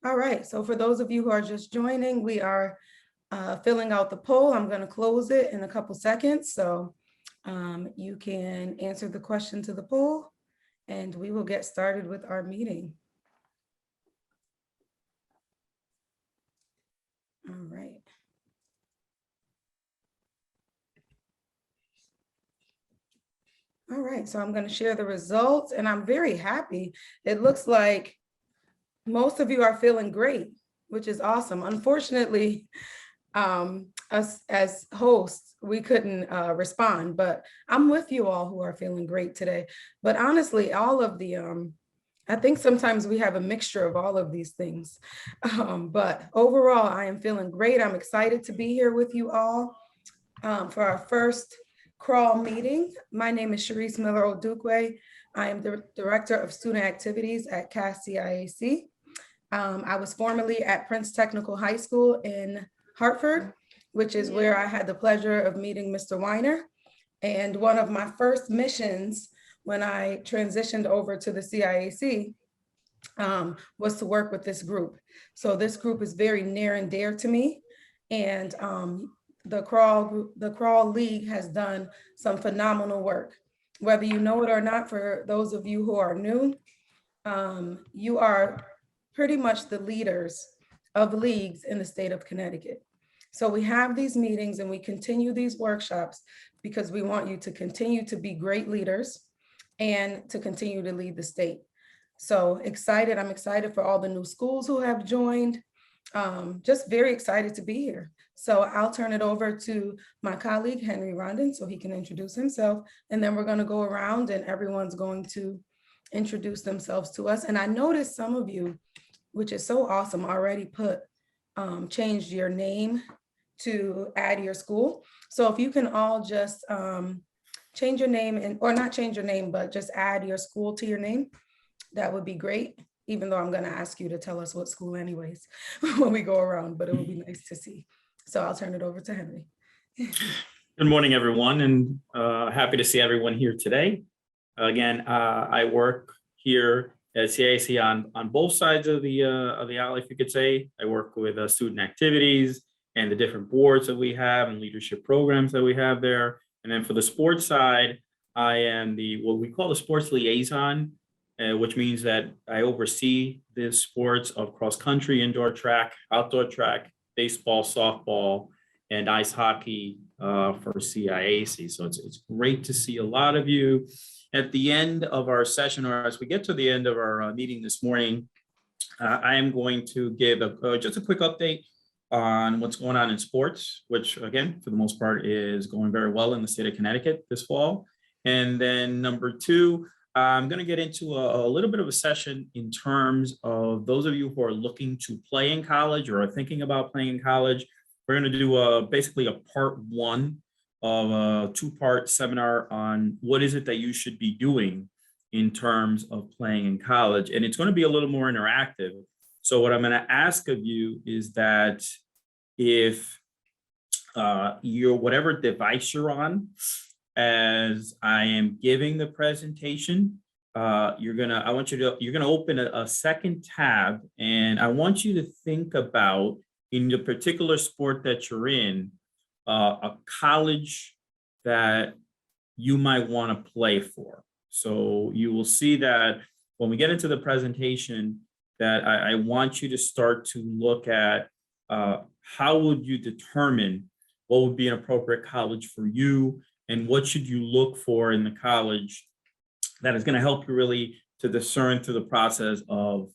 All right, so for those of you who are just joining, we are filling out the poll. I'm going to close it in a couple seconds, so you can answer the question to the poll, and we will get started with our meeting. All right. All right, so I'm going to share the results, and I'm very happy. It looks like most of you are feeling great, which is awesome. Unfortunately, us as hosts, we couldn't respond, but I'm with you all who are feeling great today. But honestly, all of the, I think sometimes we have a mixture of all of these things. But overall, I am feeling great. I'm excited to be here with you all for our first CRAL meeting. My name is Sharice Miller-Odukwe. I am the Director of Student Activities at CAS-CIAC. I was formerly at Prince Technical High School in Hartford, which is where I had the pleasure of meeting Mr. Weiner. And one of my first missions when I transitioned over to the CIAC was to work with this group. So this group is very near and dear to me. And the CRAL League has done some phenomenal work. Whether you know it or not, for those of you who are new, you are pretty much the leaders of leagues in the state of Connecticut. So we have these meetings and we continue these workshops because we want you to continue to be great leaders and to continue to lead the state. So excited, I'm excited for all the new schools who have joined. Just very excited to be here. So I'll turn it over to my colleague, Henry Rondon, so he can introduce himself. And then we're going to go around and everyone's going to introduce themselves to us. And I noticed some of you, which is so awesome, already changed your name to add your school. So if you can all just change your name, or not change your name, but just add your school to your name, that would be great. Even though I'm going to ask you to tell us what school anyways when we go around, but it would be nice to see. So I'll turn it over to Henry. Good morning, everyone, and happy to see everyone here today. Again, I work here at CAC on both sides of the aisle, if you could say. I work with student activities and the different boards that we have and leadership programs that we have there. And then for the sports side, I am what we call the sports liaison, which means that I oversee the sports of cross country, indoor track, outdoor track, baseball, softball, and ice hockey for CIAC. So it's great to see a lot of you. At the end of our session, or as we get to the end of our meeting this morning, I am going to give just a quick update on what's going on in sports, which again, for the most part, is going very well in the state of Connecticut this fall. And then number two, I'm going to get into a little bit of a session in terms of those of you who are looking to play in college or are thinking about playing in college. We're going to do basically a part one of a two-part seminar on what is it that you should be doing in terms of playing in college. And it's going to be a little more interactive. So what I'm going to ask of you is that if you're whatever device you're on, as I am giving the presentation, you're gonna open a second tab, and I want you to think about, in the particular sport that you're in, a college that you might want to play for. So you will see that when we get into the presentation, that I want you to start to look at how would you determine what would be an appropriate college for you, and what should you look for in the college that is going to help you really to discern through the process of,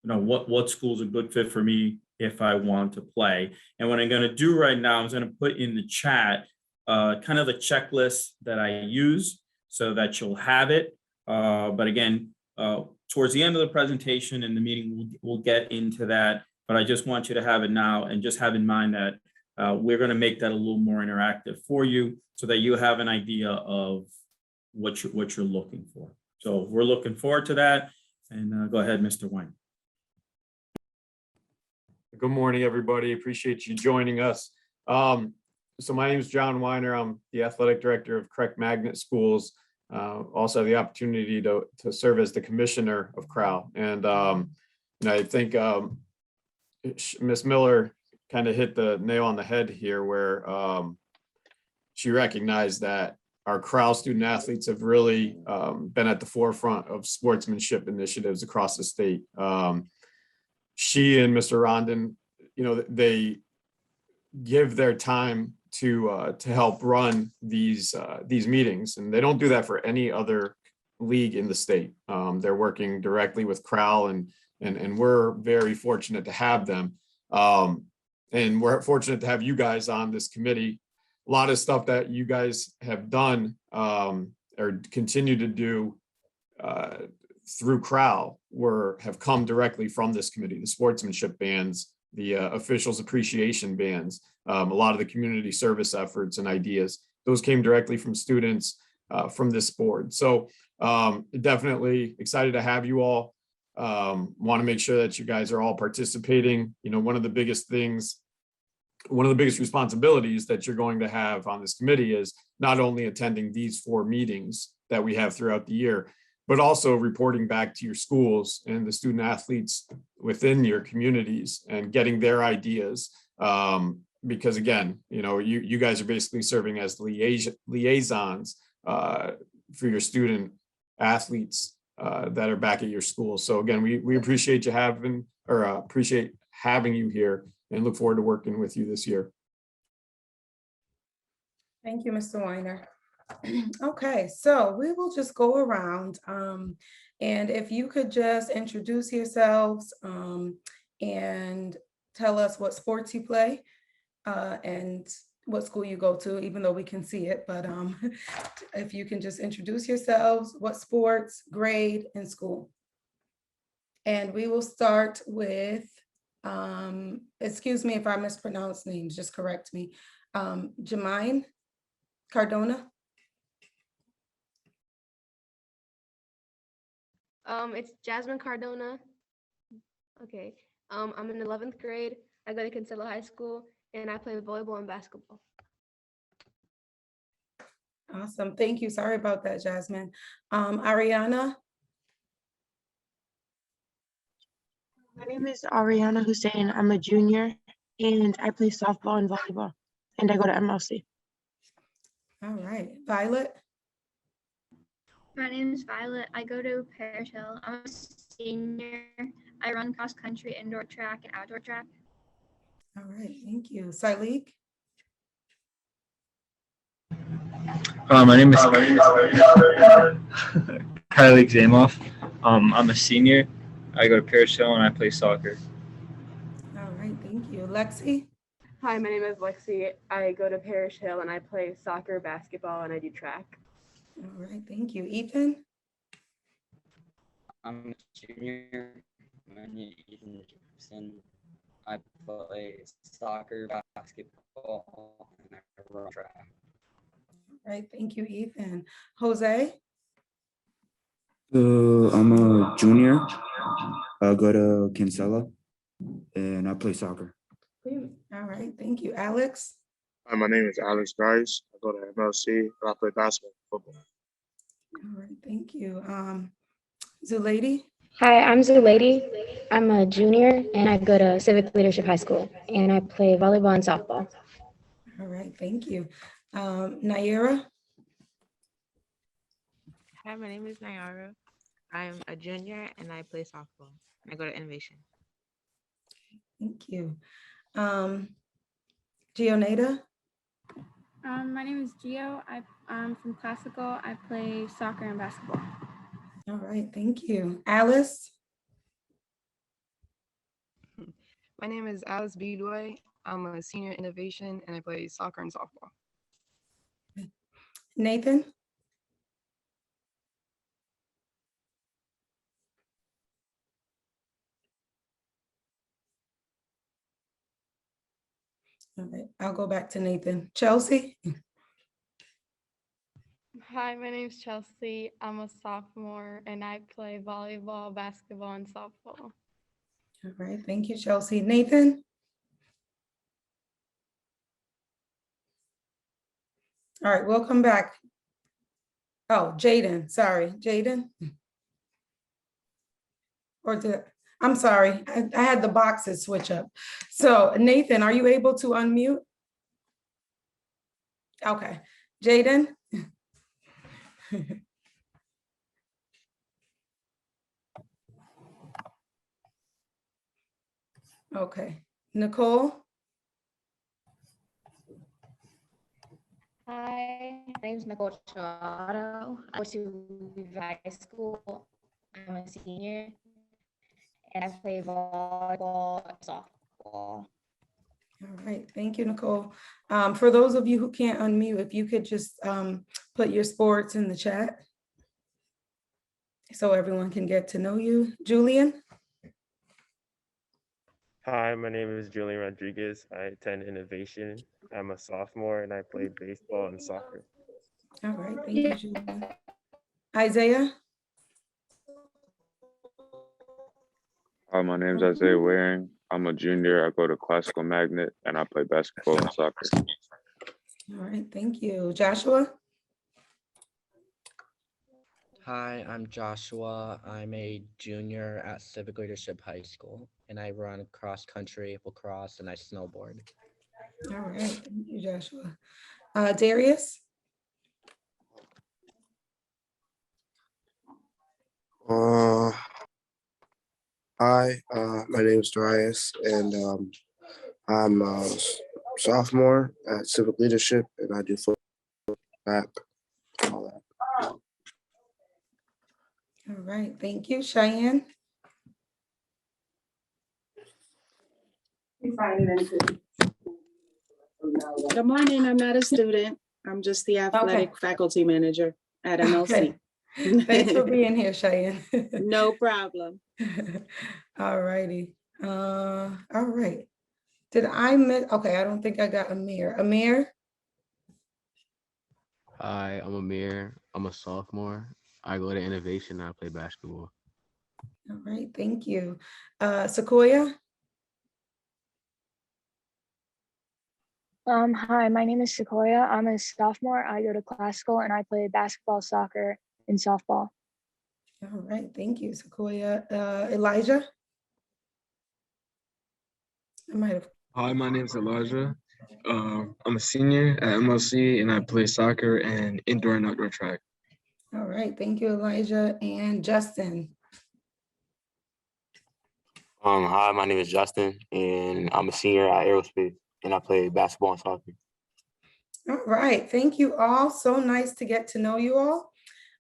what school is a good fit for me if I want to play. And what I'm going to do right now is going to put in the chat kind of the checklist that I use so that you'll have it. But again, towards the end of the presentation and the meeting, we'll get into that. But I just want you to have it now, and just have in mind that we're going to make that a little more interactive for you so that you have an idea of what you're looking for. So we're looking forward to that. And go ahead, Mr. Wayne. Good morning, everybody. Appreciate you joining us. So my name is John Weiner. I'm the athletic director of CREC Magnet Schools. Also have the opportunity to serve as the commissioner of CRAL. And I think Miss Miller kind of hit the nail on the head here, where she recognized that our CRAL student athletes have really been at the forefront of sportsmanship initiatives across the state. She and Mr. Rondon, they give their time to help run these meetings, and they don't do that for any other league in the state. They're working directly with CRAL, and we're very fortunate to have them. And we're fortunate to have you guys on this committee. A lot of stuff that you guys have done or continue to do through CRAL have come directly from this committee. The sportsmanship bands, the officials appreciation bands, a lot of the community service efforts and ideas, those came directly from students from this board. So definitely excited to have you all. Want to make sure that you guys are all participating. One of the biggest responsibilities that you're going to have on this committee is not only attending these 4 meetings that we have throughout the year, but also reporting back to your schools and the student athletes within your communities and getting their ideas. Because again, you guys are basically serving as liaisons for your student athletes that are back at your school. So again, we appreciate appreciate having you here and look forward to working with you this year. Thank you, Mr. Weiner. Okay, so we will just go around and if you could just introduce yourselves and tell us what sports you play and what school you go to, even though we can see it, but if you can just introduce yourselves, what sports, grade, and school. And we will start with, excuse me if I mispronounce names, just correct me. Jermaine Cardona. It's Jasmine Cardona. Okay. I'm in 11th grade. I go to Kinsella High School and I play volleyball and basketball. Awesome. Thank you. Sorry about that, Jasmine. Ariana. My name is Ariana Hussein. I'm a junior and I play softball and volleyball and I go to MLC. All right. Violet. My name is Violet. I go to Parish Hill. I'm a senior. I run cross country, indoor track, and outdoor track. All right. Thank you. Sailik. My name is Kylie Zamoff. I'm a senior. I go to Parish Hill and I play soccer. All right. Thank you. Lexi. Hi, my name is Lexi. I go to Parish Hill and I play soccer, basketball, and I do track. All right. Thank you. Ethan. I'm a junior. My name is Ethan Jefferson. I play soccer, basketball, and I run track. All right. Thank you, Ethan. Jose. I'm a junior. I go to Kinsella and I play soccer. All right. Thank you. Alex. Hi, my name is Alex Grice. I go to MLC and I play basketball and football. All right. Thank you. Zulady. Hi, I'm Zulady. I'm a junior and I go to Civic Leadership High School and I play volleyball and softball. All right. Thank you. Naira. Hi, my name is Nayara. I'm a junior and I play softball. I go to Innovation. Thank you. Gionada. My name is Gio. I'm from Classical. I play soccer and basketball. All right, thank you. Alice. My name is Alice Beadway. I'm a senior innovation and I play soccer and softball. Nathan. All right, I'll go back to Nathan. Chelsea. Hi, my name is Chelsea. I'm a sophomore and I play volleyball, basketball, and softball. All right, thank you, Chelsea. Nathan. All right, we'll come back. Oh, Jaden, sorry, Jaden. Or I'm sorry, I had the boxes switch up. So Nathan, are you able to unmute? Okay, Jaden? Okay, Nicole? Hi, my name is Nicole Charato. I go to High School. I'm a senior, and I play volleyball and softball. All right, thank you, Nicole. For those of you who can't unmute, if you could just put your sports in the chat so everyone can get to know you. Julian? Hi, my name is Julian Rodriguez. I attend Innovation. I'm a sophomore and I play baseball and soccer. All right, thank you, Julian. Isaiah? Hi, my name is Isaiah Waring. I'm a junior. I go to Classical Magnet and I play basketball and soccer. All right, thank you. Joshua? Hi, I'm Joshua. I'm a junior at Civic Leadership High School, and I run cross country, lacrosse, and I snowboard. All right, thank you, Joshua. Darius? Hi, my name is Darius, and I'm a sophomore at Civic Leadership, and I do football, back, all that. All right, thank you. Cheyenne? Good morning. I'm not a student. I'm just the athletic faculty manager at MLC. Okay. Thanks for being here, Cheyenne. No problem. All righty. All right. Did I miss? Okay, I don't think I got Amir. Amir? Hi, I'm Amir. I'm a sophomore. I go to Innovation and I play basketball. All right, thank you. Sequoia? Hi, my name is Sequoia. I'm a sophomore. I go to Classical and I play basketball, soccer, and softball. All right, thank you, Sequoia. Elijah? I might have. Hi, my name is Elijah. I'm a senior at MLC and I play soccer and indoor and outdoor track. All right, thank you, Elijah. And Justin? Hi, my name is Justin, and I'm a senior at Aerospace, and I play basketball and soccer. All right, thank you all. So nice to get to know you all.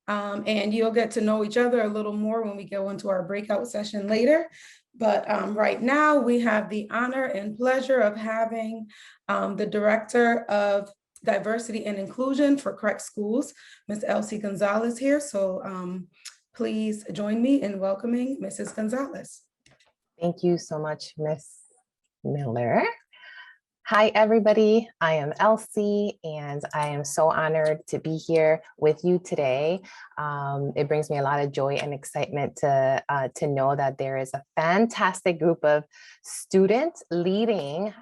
And you'll get to know each other a little more when we go into our breakout session later. But right now we have the honor and pleasure of having the Director of Diversity and Inclusion for CRAL Schools, Ms. Elsie Gonzalez here. So please join me in welcoming Mrs. Gonzalez. Thank you so much, Ms. Miller. Hi, everybody. I am Elsie, and I am so honored to be here with you today. It brings me a lot of joy and excitement to know that there is a fantastic group of students leading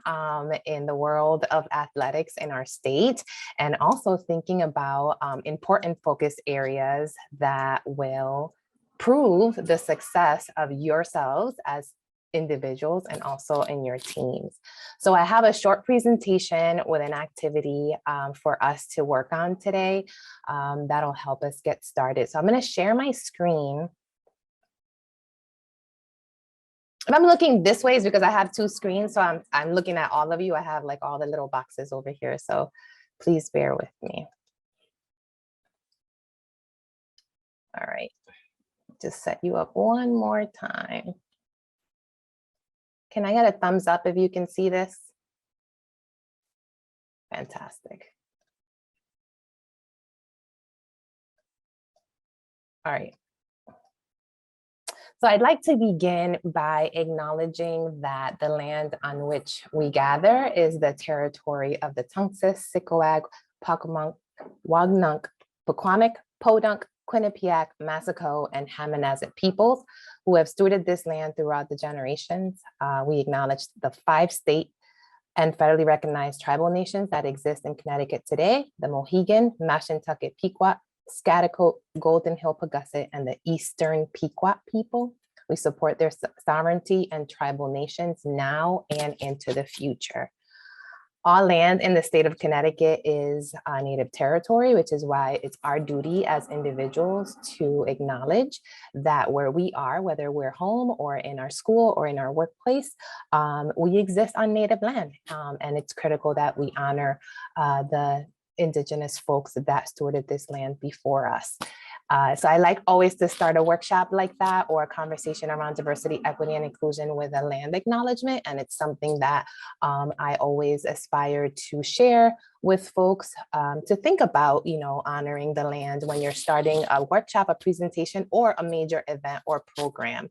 in the world of athletics in our state, and also thinking about important focus areas that will prove the success of yourselves as individuals and also in your teams. So I have a short presentation with an activity for us to work on today that'll help us get started. So I'm going to share my screen. If I'm looking this way is because I have two screens, so I'm looking at all of you. I have like all the little boxes over here, so please bear with me. All right, just set you up one more time. Can I get a thumbs up if you can see this? Fantastic. All right. So I'd like to begin by acknowledging that the land on which we gather is the territory of the Tungus, Sicoag, Pocumunk, Wagnunk, Pequannock, Podunk, Quinnipiac, Massaco, and Hammonasset peoples who have stewarded this land throughout the generations. We acknowledge the 5 state and federally recognized tribal nations that exist in Connecticut today: the Mohegan, Mashantucket Pequot, Schaghticoke, Golden Hill Pagusset, and the Eastern Pequot people. We support their sovereignty and tribal nations now and into the future. All land in the state of Connecticut is Native territory, which is why it's our duty as individuals to acknowledge that where we are, whether we're home or in our school or in our workplace, we exist on Native land. And it's critical that we honor the Indigenous folks that stewarded this land before us. So I like always to start a workshop like that or a conversation around diversity, equity, and inclusion with a land acknowledgement. And it's something that I always aspire to share with folks to think about, honoring the land when you're starting a workshop, a presentation, or a major event or program.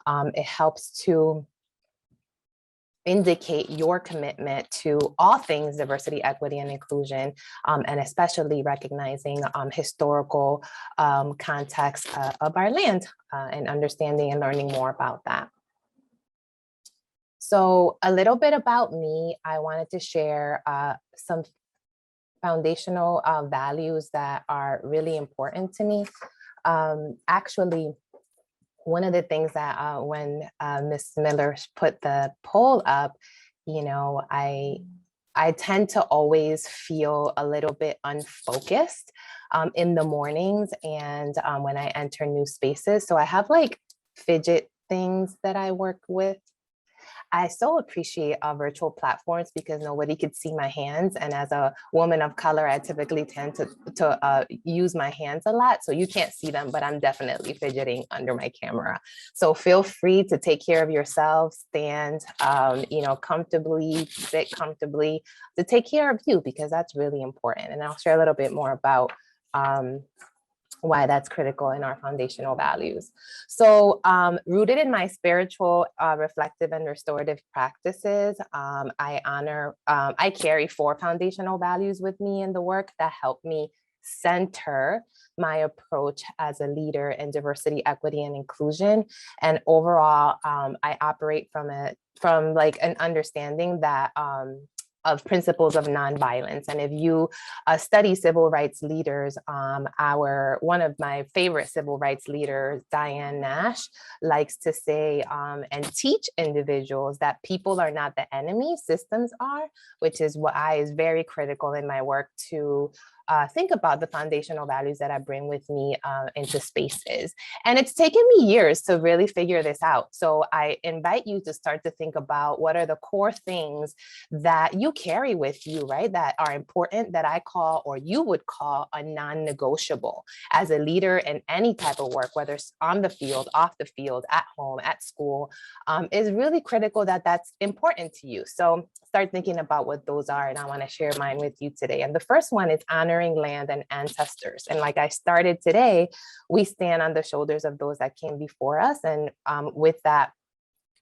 It helps to indicate your commitment to all things diversity, equity, and inclusion, and especially recognizing historical context of our land and understanding and learning more about that. So a little bit about me, I wanted to share some foundational values that are really important to me. Actually, one of the things that when Ms. Miller put the poll up, I tend to always feel a little bit unfocused in the mornings and when I enter new spaces. So I have like fidget things that I work with. I so appreciate virtual platforms because nobody could see my hands. And as a woman of color, I typically tend to use my hands a lot. So you can't see them, but I'm definitely fidgeting under my camera. So feel free to take care of yourself, stand, comfortably, sit comfortably, to take care of you, because that's really important. And I'll share a little bit more about why that's critical in our foundational values. So rooted in my spiritual, reflective, and restorative practices, I carry 4 foundational values with me in the work that help me center my approach as a leader in diversity, equity, and inclusion. And overall, I operate from like an understanding that of principles of nonviolence. And if you study civil rights leaders, one of my favorite civil rights leaders, Diane Nash, likes to say and teach individuals that people are not the enemy, systems are, which is what is very critical in my work to think about the foundational values that I bring with me into spaces. And it's taken me years to really figure this out. So I invite you to start to think about what are the core things that you carry with you, right? That are important, that I call, or you would call, a non-negotiable as a leader in any type of work, whether it's on the field, off the field, at home, at school, is really critical that that's important to you. So start thinking about what those are, and I want to share mine with you today. And the first one is honoring land and ancestors. And like I started today, we stand on the shoulders of those that came before us. And with that,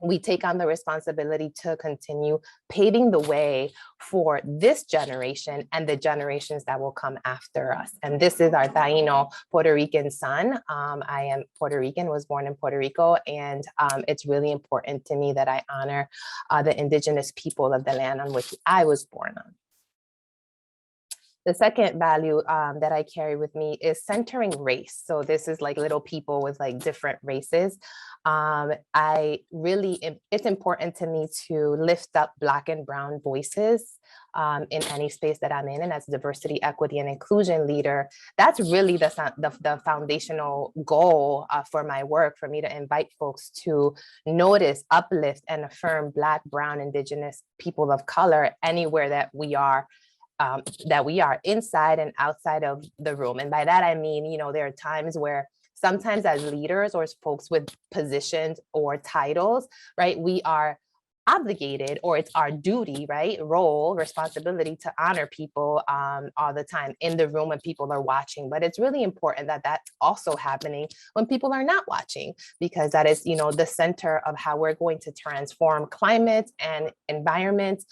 we take on the responsibility to continue paving the way for this generation and the generations that will come after us. And this is our Taino Puerto Rican son. I am Puerto Rican, was born in Puerto Rico, and it's really important to me that I honor the indigenous people of the land on which I was born on. The second value that I carry with me is centering race. So this is like little people with like different races. It's important to me to lift up Black and Brown voices in any space that I'm in. And as a diversity, equity, and inclusion leader, that's really the foundational goal for my work, for me to invite folks to notice, uplift, and affirm Black, Brown, Indigenous people of color anywhere that we are inside and outside of the room. And by that, I mean, there are times where sometimes as leaders or as folks with positions or titles, right, we are obligated, or it's our duty, right, role, responsibility to honor people all the time in the room when people are watching. But it's really important that that's also happening when people are not watching, because that is, the center of how we're going to transform climate and environment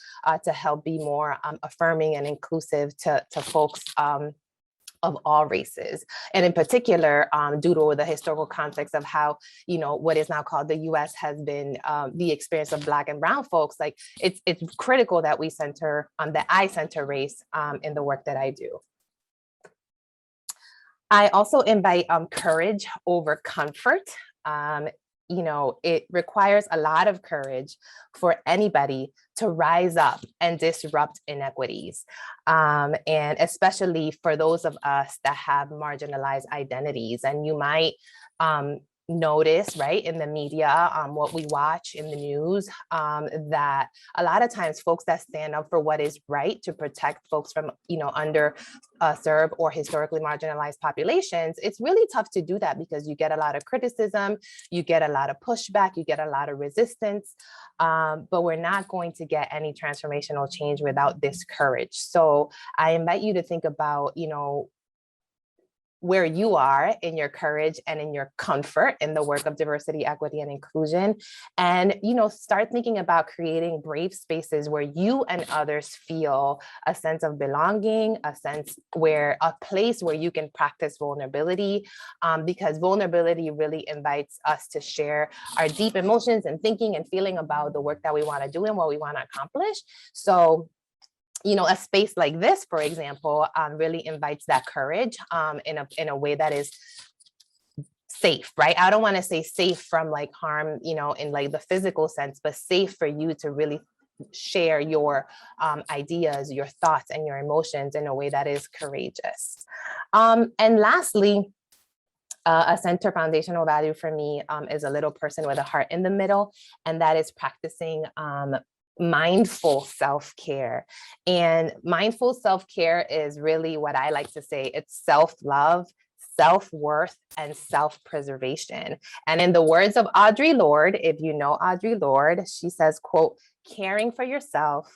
to help be more affirming and inclusive to folks of all races. And in particular, due to the historical context of how, what is now called the US has been the experience of Black and Brown folks, like it's critical that we center, that I center race in the work that I do. I also invite courage over comfort. it requires a lot of courage for anybody to rise up and disrupt inequities. And especially for those of us that have marginalized identities. And you might notice, right, in the media, what we watch in the news, that a lot of times folks that stand up for what is right to protect folks from, under served or historically marginalized populations, it's really tough to do that because you get a lot of criticism, you get a lot of pushback, you get a lot of resistance, but we're not going to get any transformational change without this courage. So I invite you to think about, where you are in your courage and in your comfort in the work of diversity, equity, and inclusion. And, start thinking about creating brave spaces where you and others feel a sense of belonging, a place where you can practice vulnerability, because vulnerability really invites us to share our deep emotions and thinking and feeling about the work that we want to do and what we want to accomplish. So, a space like this, for example, really invites that courage in a way that is safe, right? I don't want to say safe from like harm, in like the physical sense, but safe for you to really share your ideas, your thoughts, and your emotions in a way that is courageous. And lastly, a center foundational value for me is a little person with a heart in the middle, and that is practicing mindful self-care. And mindful self-care is really what I like to say, it's self-love, self-worth, and self-preservation. And in the words of Audre Lorde, if you know Audre Lorde, she says, quote, "Caring for yourself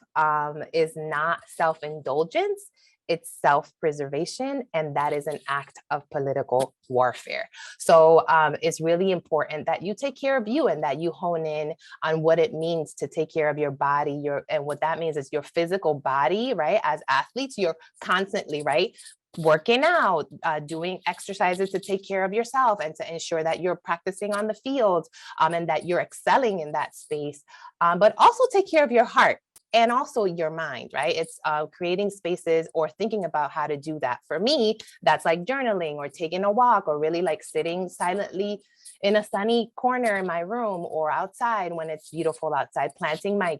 is not self-indulgence, it's self-preservation, and that is an act of political warfare." So it's really important that you take care of you and that you hone in on what it means to take care of your body. And what that means is your physical body, right? As athletes, you're constantly, right, working out, doing exercises to take care of yourself and to ensure that you're practicing on the field and that you're excelling in that space, but also take care of your heart and also your mind, right? It's creating spaces or thinking about how to do that. For me, that's like journaling or taking a walk or really like sitting silently in a sunny corner in my room or outside when it's beautiful outside, planting my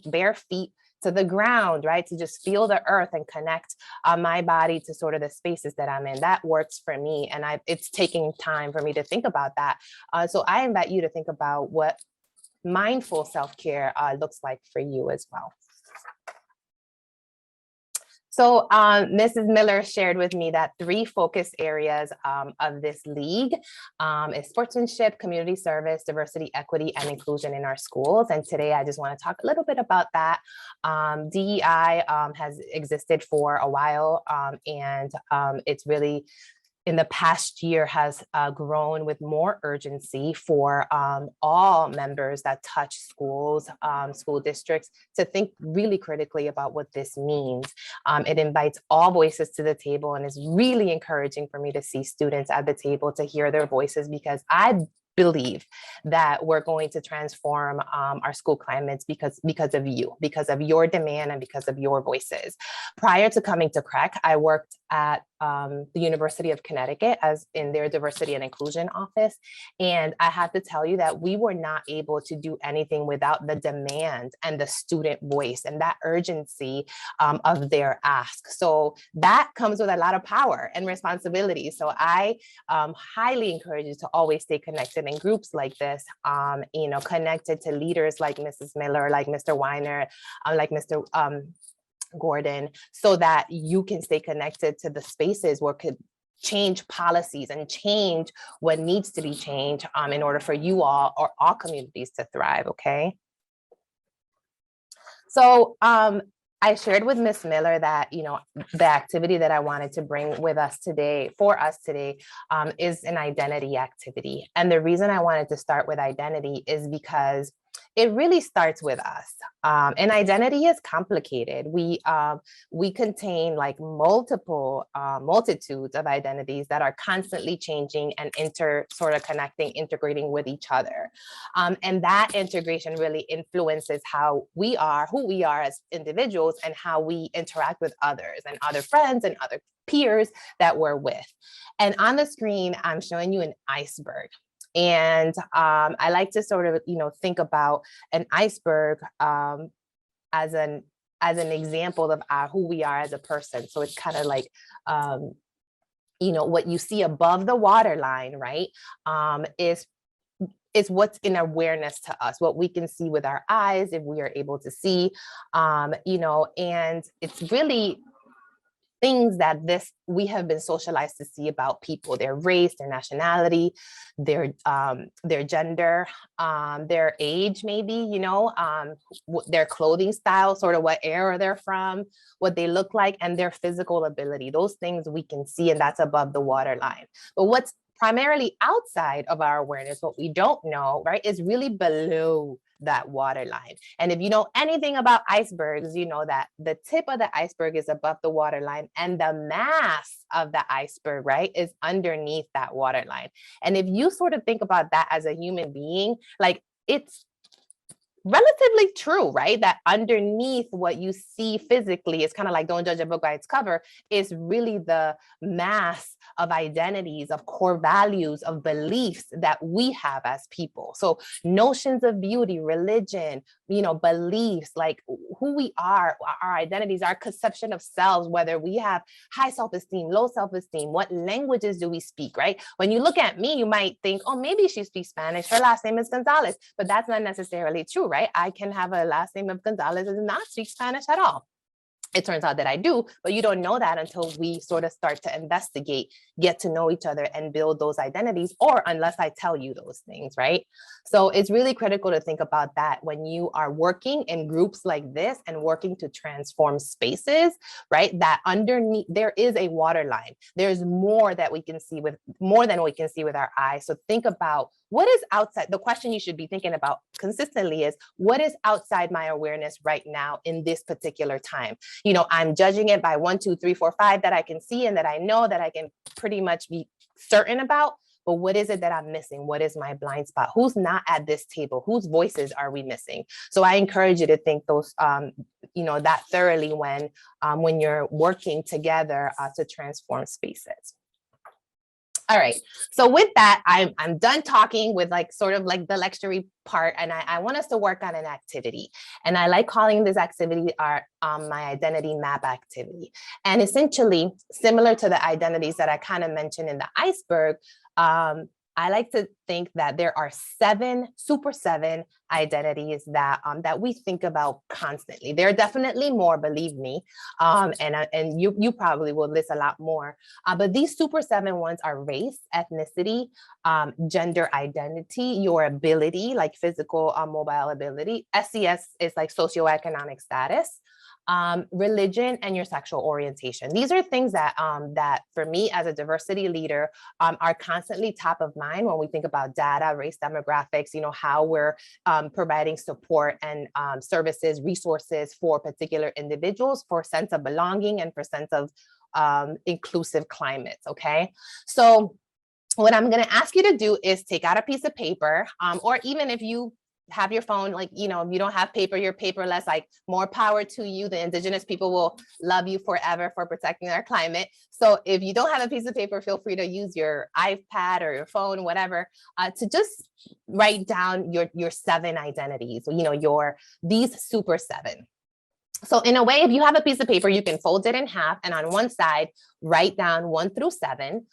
bare feet to the ground, right? To just feel the earth and connect my body to sort of the spaces that I'm in. That works for me. And it's taking time for me to think about that. So I invite you to think about what mindful self-care looks like for you as well. So Mrs. Miller shared with me that 3 focus areas of this league is sportsmanship, community service, diversity, equity, and inclusion in our schools. And today I just want to talk a little bit about that. DEI has existed for a while, and it's really in the past year has grown with more urgency for all members that touch schools, school districts, to think really critically about what this means. It invites all voices to the table and is really encouraging for me to see students at the table to hear their voices, because I believe that we're going to transform our school climates because of you, because of your demand and because of your voices. Prior to coming to CRAC, I worked at the University of Connecticut as in their diversity and inclusion office. And I have to tell you that we were not able to do anything without the demand and the student voice and that urgency of their ask. So that comes with a lot of power and responsibility. So I highly encourage you to always stay connected in groups like this, connected to leaders like Mrs. Miller, like Mr. Weiner, like Mr. Gordon, so that you can stay connected to the spaces where could change policies and change what needs to be changed in order for you all or all communities to thrive, okay? So I shared with Ms. Miller that, the activity that I wanted to bring with us today, for us today, is an identity activity. And the reason I wanted to start with identity is because it really starts with us. And identity is complicated. We contain like multitudes of identities that are constantly changing and integrating with each other. And that integration really influences how we are, who we are as individuals, and how we interact with others and other friends and other peers that we're with. And on the screen, I'm showing you an iceberg. And I like to sort of, think about an iceberg as an example of who we are as a person. So it's kind of like, what you see above the waterline, right, is what's in awareness to us, what we can see with our eyes, if we are able to see, and it's really things that we have been socialized to see about people, their race, their nationality, their gender, their age, maybe, their clothing style, sort of what era they're from, what they look like, and their physical ability. Those things we can see, and that's above the waterline. But what's primarily outside of our awareness, what we don't know, right, is really below that waterline. And if you know anything about icebergs, you know that the tip of the iceberg is above the waterline and the mass of the iceberg, right, is underneath that waterline. And if you sort of think about that as a human being, like, it's relatively true, right? That underneath what you see physically, it's kind of like don't judge a book by its cover, is really the mass of identities, of core values, of beliefs that we have as people. So notions of beauty, religion, beliefs, like who we are, our identities, our conception of selves, whether we have high self-esteem, low self-esteem, what languages do we speak, right? When you look at me, you might think, oh, maybe she speaks Spanish, her last name is Gonzalez, but that's not necessarily true, right? I can have a last name of Gonzalez and not speak Spanish at all. It turns out that I do, but you don't know that until we sort of start to investigate, get to know each other, and build those identities, or unless I tell you those things, right? So it's really critical to think about that when you are working in groups like this and working to transform spaces, right? That underneath there is a waterline. There's more that we can see with more than we can see with our eyes. So think about what is outside. The question you should be thinking about consistently is, what is outside my awareness right now in this particular time? I'm judging it by 1, 2, 3, 4, 5 that I can see and that I know that I can pretty much be certain about. But what is it that I'm missing? What is my blind spot? Who's not at this table? Whose voices are we missing? So I encourage you to think those, that thoroughly when you're working together to transform spaces. All right, so with that, I'm done talking with sort of the lecture part, and I want us to work on an activity. And I like calling this activity my identity map activity. And essentially, similar to the identities that I kind of mentioned in the iceberg, I like to think that there are 7 identities that we think about constantly. There are definitely more, believe me, and you probably will list a lot more. But these super 7 ones are race, ethnicity, gender identity, your ability, like physical mobile ability. SES is like socioeconomic status. Religion, and your sexual orientation. These are things that for me as a diversity leader are constantly top of mind when we think about data, race demographics, how we're providing support and services, resources for particular individuals, for sense of belonging and for sense of inclusive climates, okay? So what I'm gonna ask you to do is take out a piece of paper, or even if you have your phone, if you don't have paper, you're paperless, more power to you. The indigenous people will love you forever for protecting our climate. So if you don't have a piece of paper, feel free to use your iPad or your phone, whatever, to just write down your 7 identities, these super 7. So in a way, if you have a piece of paper, you can fold it in half, and on one side, write down 1 through 7,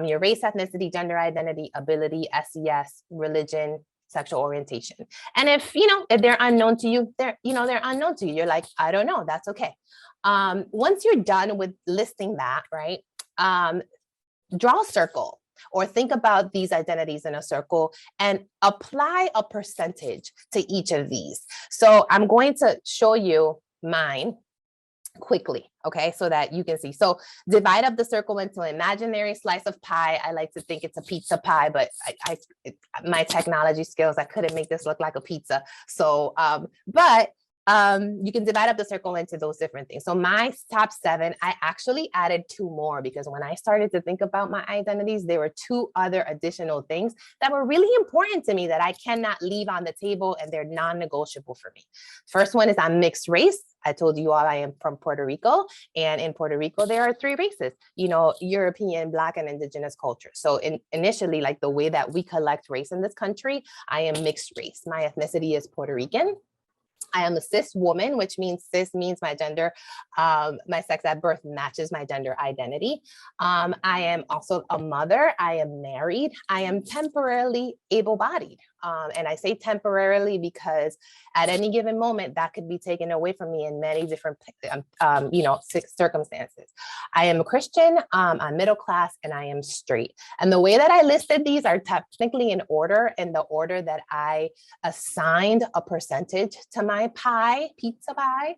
your race, ethnicity, gender identity, ability, SES, religion, sexual orientation. And if they're unknown to you, they're unknown to you. You're like, I don't know, that's okay. Once you're done with listing that, right, draw a circle or think about these identities in a circle and apply a percentage to each of these. So I'm going to show you mine quickly, okay, so that you can see. So divide up the circle into an imaginary slice of pie. I like to think it's a pizza pie, but my technology skills, I couldn't make this look like a pizza. So, but you can divide up the circle into those different things. So my top 7, I actually added 2 more because when I started to think about my identities, there were 2 other additional things that were really important to me that I cannot leave on the table, and they're non-negotiable for me. First one is I'm mixed race. I told you all I am from Puerto Rico, and in Puerto Rico, there are 3 races, you know, European, Black, and Indigenous culture. So initially, like the way that we collect race in this country, I am mixed race. My ethnicity is Puerto Rican. I am a cis woman, which means cis means my gender, my sex at birth matches my gender identity. I am also a mother. I am married. I am temporarily able-bodied. And I say temporarily because at any given moment that could be taken away from me in many different, you know, circumstances. I am a Christian, I'm middle class, and I am straight. And the way that I listed these are technically in the order that I assigned a percentage to my pie, pizza pie.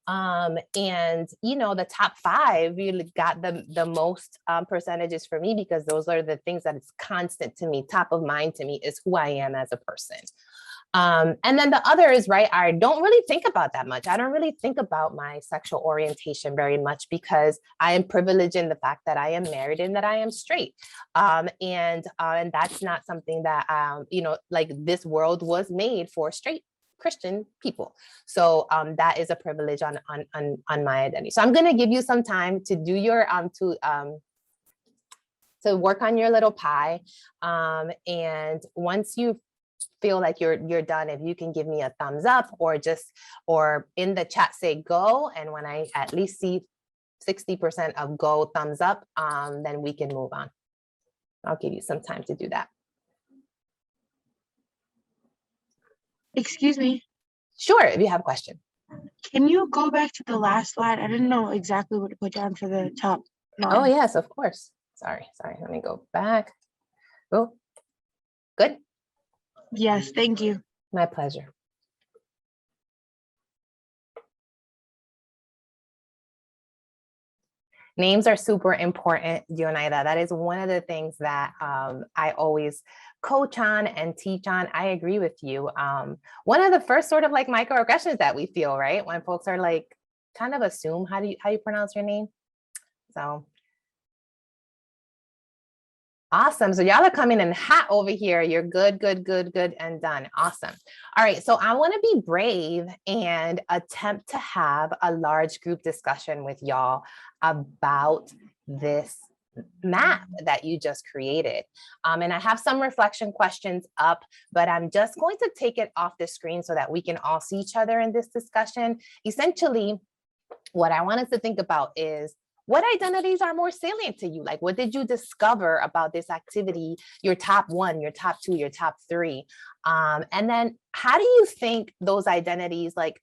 And you know, the top 5 really got the most percentages for me because those are the things that is constant to me, top of mind to me is who I am as a person. And then the others, right, I don't really think about that much. I don't really think about my sexual orientation very much because I am privileged in the fact that I am married and that I am straight. And that's not something that, you know, like this world was made for straight Christian people. So that is a privilege on my identity. So I'm going to give you some time to do your, to work on your little pie. And once you feel like you're done, if you can give me a thumbs up or in the chat say go. And when I at least see 60% of go thumbs up, then we can move on. I'll give you some time to do that. Excuse me. Sure, if you have a question. Can you go back to the last slide? I didn't know exactly what to put down for the top 9. Oh, yes, of course. Sorry. Let me go back. Oh, good. Yes, thank you. My pleasure. Names are super important, Dionaida. That is one of the things that I always coach on and teach on. I agree with you. One of the first sort of like microaggressions that we feel, right? When folks are like, kind of assume how you pronounce your name. So awesome. So y'all are coming in hot over here. You're good, and done. Awesome. All right. So I want to be brave and attempt to have a large group discussion with y'all about this map that you just created. And I have some reflection questions up, but I'm just going to take it off the screen so that we can all see each other in this discussion. Essentially, what I want us to think about is, what identities are more salient to you? Like, what did you discover about this activity? Your top 1, your top 2, your top 3. And then how do you think those identities like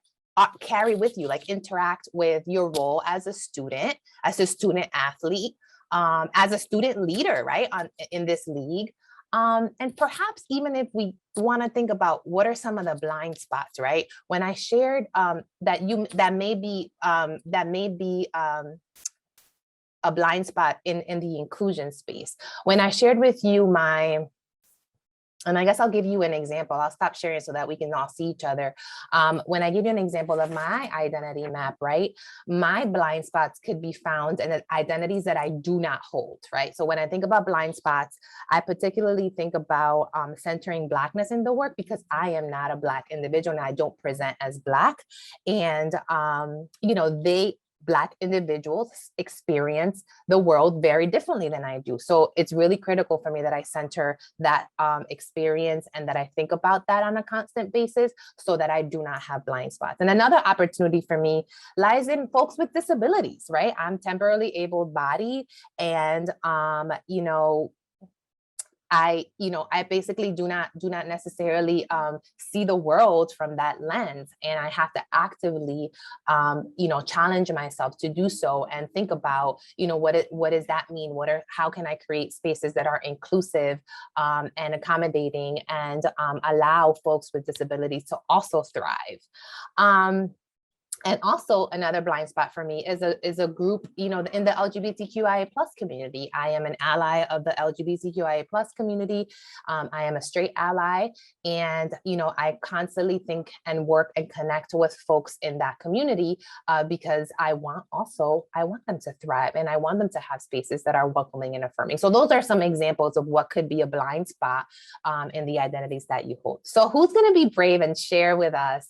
carry with you, like interact with your role as a student athlete, as a student leader, right? In this league. And perhaps even if we want to think about what are some of the blind spots, right? When I shared that may be a blind spot in the inclusion space. When I shared with you and I guess I'll give you an example. I'll stop sharing so that we can all see each other. When I give you an example of my identity map, right? My blind spots could be found in the identities that I do not hold, right? So when I think about blind spots, I particularly think about centering Blackness in the work because I am not a Black individual and I don't present as Black. And, you know, Black individuals experience the world very differently than I do. So it's really critical for me that I center that experience and that I think about that on a constant basis so that I do not have blind spots. And another opportunity for me lies in folks with disabilities, right? I'm temporarily able-bodied and, you know, I basically do not necessarily see the world from that lens, and I have to actively, challenge myself to do so and think about, what does that mean? How can I create spaces that are inclusive and accommodating and allow folks with disabilities to also thrive? And also another blind spot for me is a group, you know, in the LGBTQIA+ community. I am an ally of the LGBTQIA+ community. I am a straight ally. And, you know, I constantly think and work and connect with folks in that community because I want them to thrive, and I want them to have spaces that are welcoming and affirming. So those are some examples of what could be a blind spot in the identities that you hold. So who's going to be brave and share with us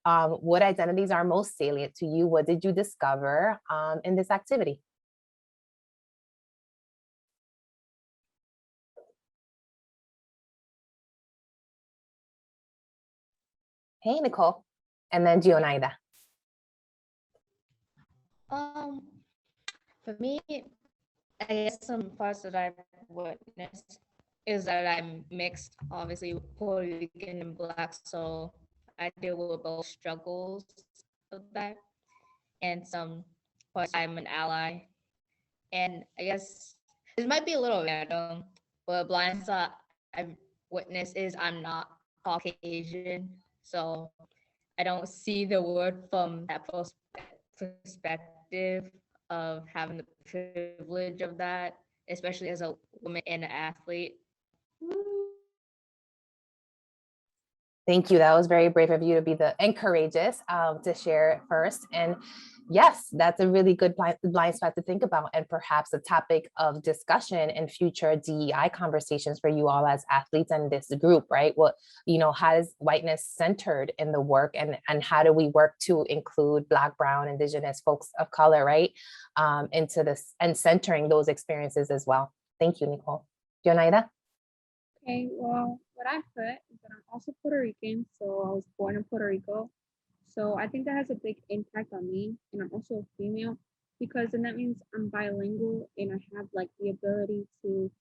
what identities are most salient to you? What did you discover in this activity? Hey, Nicole, and then Gionaida. For me, I guess some parts that I've witnessed is that I'm mixed, obviously Puerto Rican and Black, so I deal with both struggles of that. And some parts I'm an ally. And I guess this might be a little random, but a blind spot I've witnessed is I'm not Caucasian, so I don't see the world from that perspective of having the privilege of that, especially as a woman and an athlete. Thank you. That was very brave of you to be and courageous to share first. And yes, that's a really good blind spot to think about, and perhaps a topic of discussion in future DEI conversations for you all as athletes in this group, right? What, you know, how is whiteness centered in the work, and how do we work to include Black, Brown, Indigenous folks of color, right? Into this and centering those experiences as well. Thank you, Nicole. Jonaida? Okay, well, what I put is that I'm also Puerto Rican, so I was born in Puerto Rico. So I think that has a big impact on me, and I'm also a female, because then that means I'm bilingual and I have like the ability to,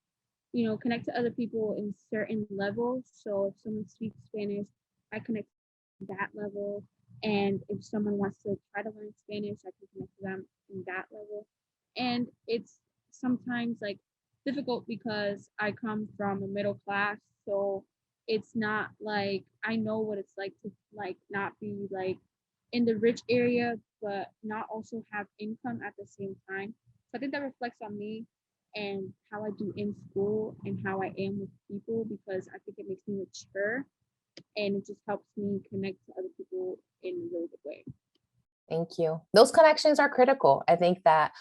you know, connect to other people in certain levels. So if someone speaks Spanish, I connect to that level. And if someone wants to try to learn Spanish, I can connect to them in that level. And it's sometimes like difficult because I come from a middle class, so it's not like I know what it's like to like not be like in the rich area, but not also have income at the same time. So I think that reflects on me and how I do in school and how I am with people, because I think it makes me mature and it just helps me connect to other people in a really good way. Thank you. Those connections are critical. I think that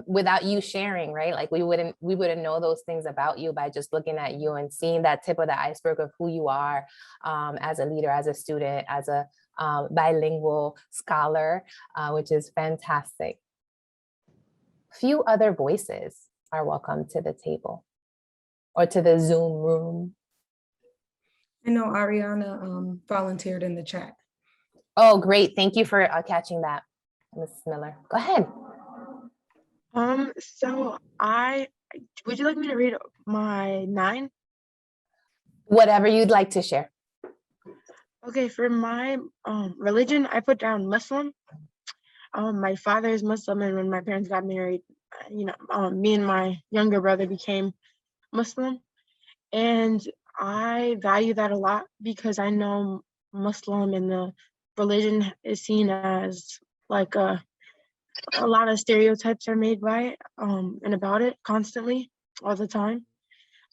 without you sharing, right? Like we wouldn't know those things about you by just looking at you and seeing that tip of the iceberg of who you are as a leader, as a student, as a bilingual scholar, which is fantastic. Few other voices are welcome to the table or to the Zoom room. I know Ariana volunteered in the chat. Oh, great. Thank you for catching that, Ms. Miller. Go ahead. So would you like me to read my 9? Whatever you'd like to share. Okay, for my religion, I put down Muslim. My father is Muslim, and when my parents got married, me and my younger brother became Muslim. And I value that a lot because I know Muslim and the religion is seen as like a lot of stereotypes are made by it and about it constantly all the time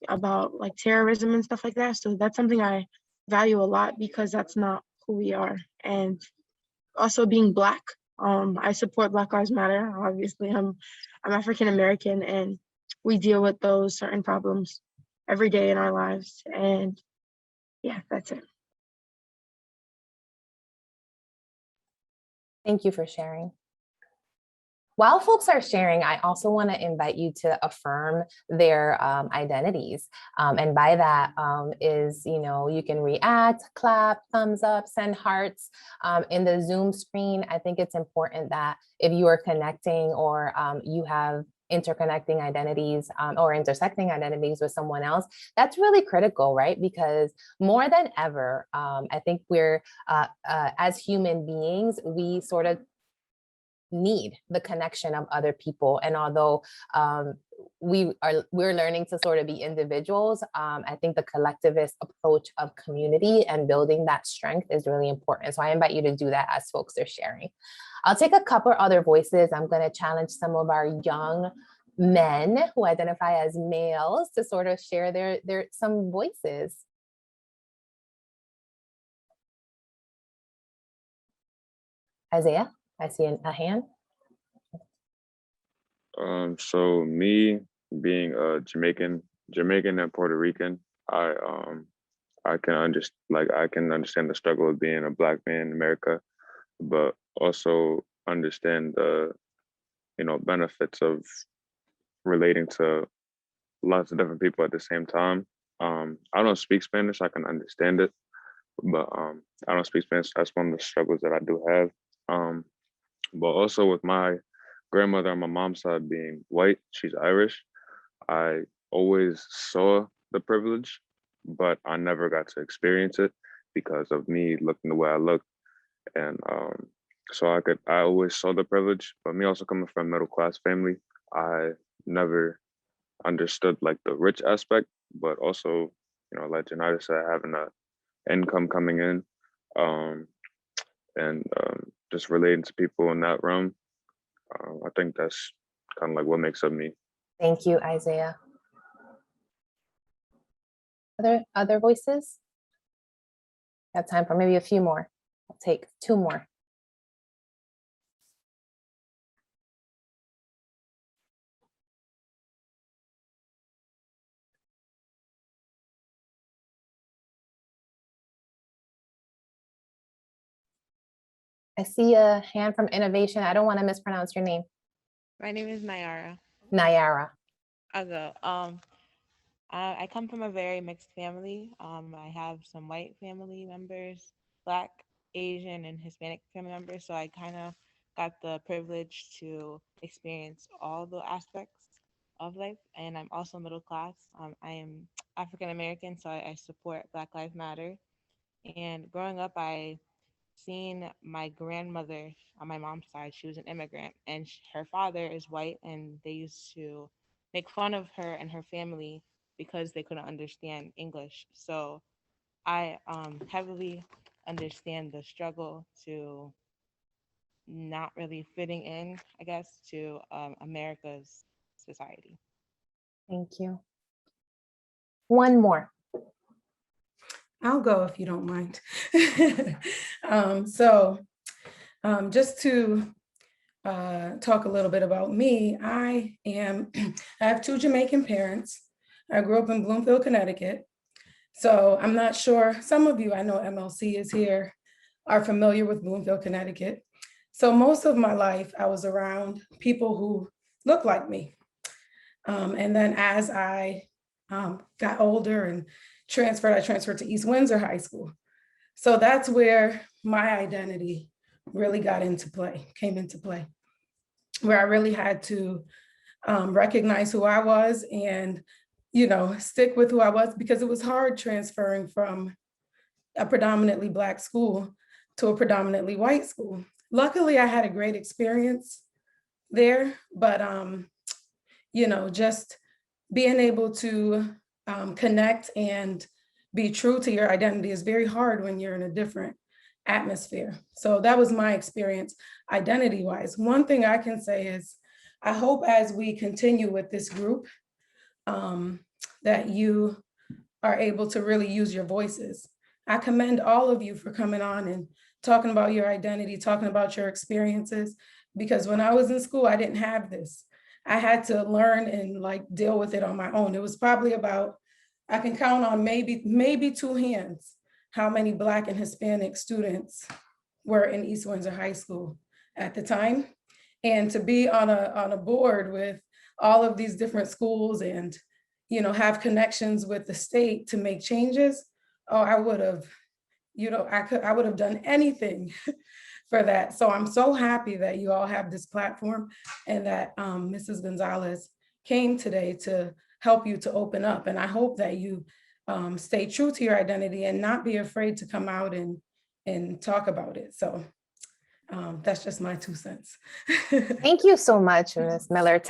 about like terrorism and stuff like that. So that's something I value a lot because that's not who we are. And also being Black, I support Black Lives Matter. Obviously, I'm African American, and we deal with those certain problems every day in our lives. And yeah, that's it. Thank you for sharing. While folks are sharing, I also want to invite you to affirm their identities. And by that is, you can react, clap, thumbs up, send hearts. In the Zoom screen, I think it's important that if you are connecting or you have interconnecting identities or intersecting identities with someone else, that's really critical, right? Because more than ever, I think we're, as human beings, we sort of need the connection of other people. And although we're learning to sort of be individuals. I think the collectivist approach of community and building that strength is really important. So I invite you to do that as folks are sharing. I'll take a couple other voices. I'm going to challenge some of our young men who identify as males to sort of share their some voices. Isaiah, I see a hand. So me being a Jamaican and Puerto Rican, I can understand the struggle of being a Black man in America, but also understand the benefits of relating to lots of different people at the same time. I don't speak Spanish, I can understand it, but I don't speak Spanish. That's one of the struggles that I do have. But also with my grandmother on my mom's side being white, she's Irish, I always saw the privilege, but I never got to experience it because of me looking the way I look. And so I always saw the privilege, but me also coming from a middle class family, I never understood like the rich aspect, but also, like Janita said, having an income coming in, and just relating to people in that realm. I think that's kind of like what makes up me. Thank you, Isaiah. Other voices? I have time for maybe a few more. I'll take 2 more. I see a hand from Innovation. I don't want to mispronounce your name. My name is Nayara. Nayara. I'll go. I come from a very mixed family. I have some white family members, Black, Asian, and Hispanic family members. So I kind of got the privilege to experience all the aspects of life. And I'm also middle class. I am African American, so I support Black Lives Matter. And growing up, I seen my grandmother on my mom's side. She was an immigrant, and her father is white, and they used to make fun of her and her family because they couldn't understand English. So I heavily understand the struggle to not really fitting in, I guess, to America's society. Thank you. 1 more. I'll go if you don't mind. Just to talk a little bit about me, I have 2 Jamaican parents. I grew up in Bloomfield, Connecticut. So I'm not sure, some of you, I know MLC is here, are familiar with Bloomfield, Connecticut. So most of my life, I was around people who look like me. And then as I got older and I transferred to East Windsor High School. So that's where my identity really came into play, where I really had to recognize who I was and, stick with who I was, because it was hard transferring from a predominantly Black school to a predominantly white school. Luckily, I had a great experience there, but, just being able to connect and be true to your identity is very hard when you're in a different atmosphere. So that was my experience identity-wise. One thing I can say is, I hope as we continue with this group, that you are able to really use your voices. I commend all of you for coming on and talking about your identity, talking about your experiences, because when I was in school, I didn't have this. I had to learn and deal with it on my own. It was probably about, I can count on maybe 2 hands how many Black and Hispanic students were in East Windsor High School at the time. And to be on a board with all of these different schools and, have connections with the state to make changes, I would have, I would have done anything for that. So I'm so happy that you all have this platform and that Mrs. Gonzalez came today to help you to open up. And I hope that you stay true to your identity and not be afraid to come out and talk about it. So That's just my 2 cents. Thank you so much, Ms. Miller,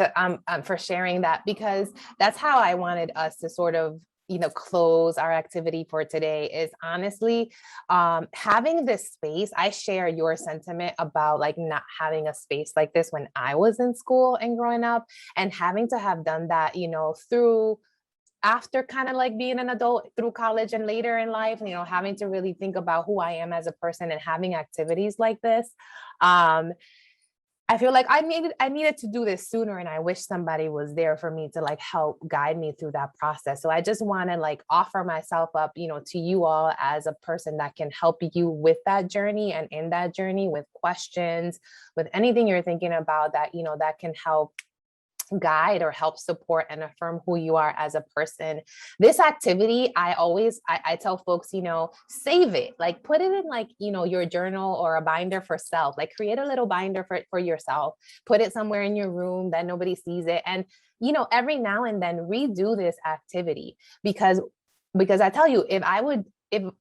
for sharing that, because that's how I wanted us to sort of, close our activity for today, is honestly having this space. I share your sentiment about like not having a space like this when I was in school and growing up, and having to have done that, through after kind of like being an adult through college and later in life, having to really think about who I am as a person and having activities like this. I feel like I needed to do this sooner, and I wish somebody was there for me to like help guide me through that process. So I just want to like offer myself up, to you all as a person that can help you with that journey, and in that journey with questions, with anything you're thinking about that, that can help guide or help support and affirm who you are as a person. This activity, I tell folks, save it, like put it in like, your journal or a binder for self, like create a little binder for yourself, put it somewhere in your room that nobody sees it. And, every now and then redo this activity, because I tell you,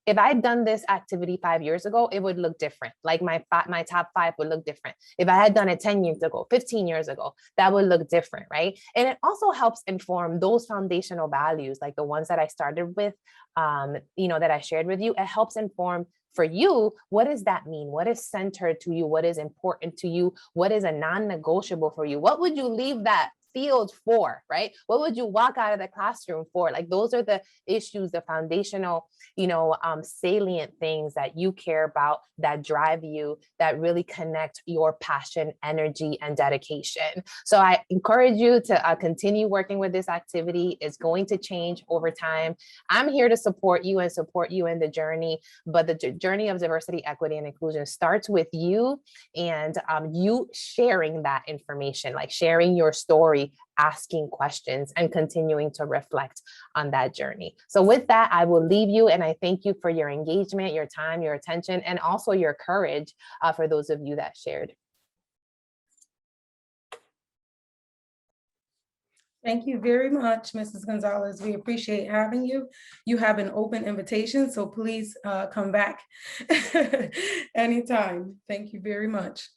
if I'd done this activity 5 years ago, it would look different. Like my top 5 would look different. If I had done it 10 years ago, 15 years ago, that would look different, right? And it also helps inform those foundational values, like the ones that I started with, that I shared with you. It helps inform for you, what does that mean? What is centered to you? What is important to you? What is a non-negotiable for you? What would you leave that field for, right? What would you walk out of the classroom for? Like those are the issues, the foundational, salient things that you care about, that drive you, that really connect your passion, energy, and dedication. So I encourage you to continue working with this activity. It's going to change over time. I'm here to support you and support you in the journey, but the journey of diversity, equity, and inclusion starts with you, and you sharing that information, like sharing your story, asking questions, and continuing to reflect on that journey. So with that, I will leave you, and I thank you for your engagement, your time, your attention, and also your courage for those of you that shared. Thank you very much, Mrs. Gonzalez. We appreciate having you. You have an open invitation, so please come back anytime. Thank you very much.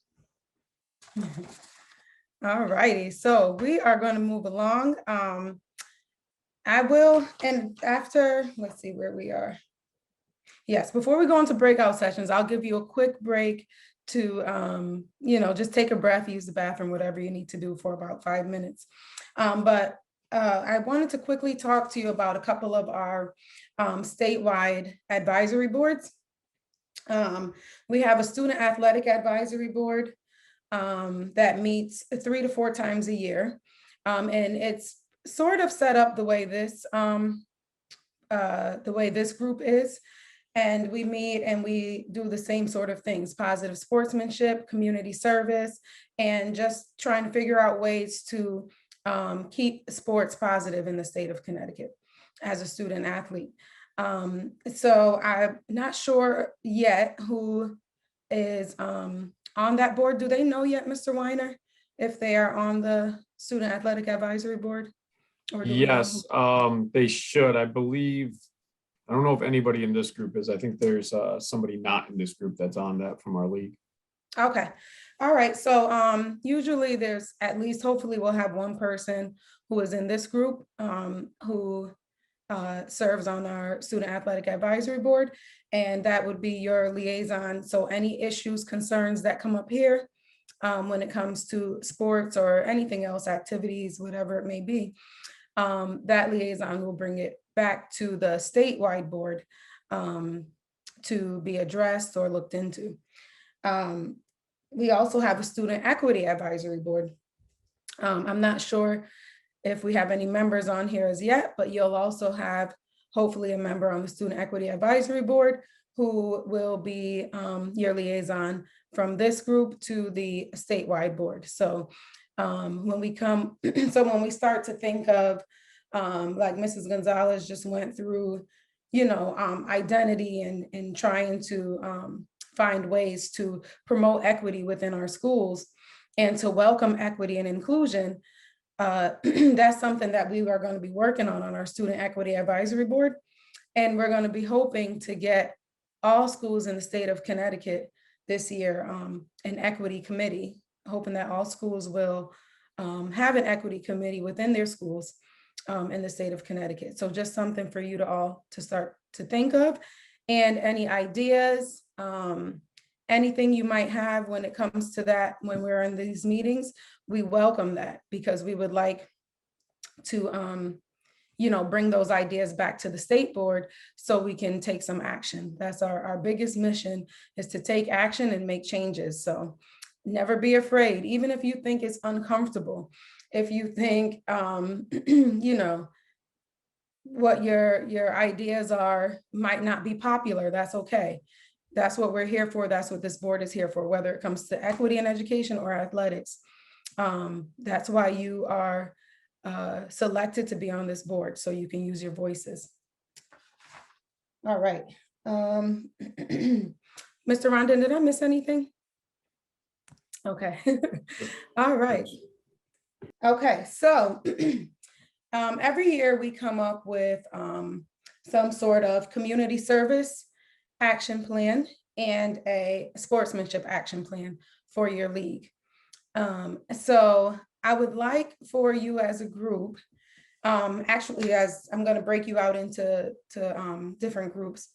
All righty, so we are going to move along. I will, and after, let's see where we are. Yes, before we go into breakout sessions, I'll give you a quick break to, just take a breath, use the bathroom, whatever you need to do for about 5 minutes. But I wanted to quickly talk to you about a couple of our statewide advisory boards. We have a student athletic advisory board that meets 3 to 4 times a year. And it's sort of set up the way this group is. And we meet and we do the same sort of things: positive sportsmanship, community service, and just trying to figure out ways to keep sports positive in the state of Connecticut as a student athlete. So I'm not sure yet who is on that board. Do they know yet, Mr. Weiner, if they are on the Student Athletic Advisory Board? Or yes, they should. I believe, I don't know if anybody in this group is. I think there's somebody not in this group that's on that from our league. Okay. All right. So usually there's at least, hopefully we'll have one person who is in this group who serves on our Student Athletic Advisory Board, and that would be your liaison. So any issues, concerns that come up here when it comes to sports or anything else, activities, whatever it may be, that liaison will bring it back to the statewide board to be addressed or looked into. We also have a Student Equity Advisory Board. I'm not sure if we have any members on here as yet, but you'll also have hopefully a member on the Student Equity Advisory Board who will be your liaison from this group to the statewide board. So when we start to think of, like Mrs. Gonzalez just went through, identity and trying to find ways to promote equity within our schools and to welcome equity and inclusion, that's something that we are going to be working on our Student Equity Advisory Board. And we're going to be hoping to get all schools in the state of Connecticut this year an equity committee, hoping that all schools will have an equity committee within their schools in the state of Connecticut. So just something for you to all to start to think of, and any ideas, anything you might have when it comes to that, when we're in these meetings, we welcome that, because we would like to, bring those ideas back to the state board so we can take some action. That's our biggest mission, is to take action and make changes. So never be afraid, even if you think it's uncomfortable, if you think, what your ideas are might not be popular, that's okay. That's what we're here for. That's what this board is here for, whether it comes to equity in education or athletics. That's why you are selected to be on this board, so you can use your voices. All right. Mr. Rondon, did I miss anything? Okay. All right. Okay, so every year we come up with some sort of community service action plan and a sportsmanship action plan for your league. So I would like for you as a group, actually, as I'm going to break you out into different groups,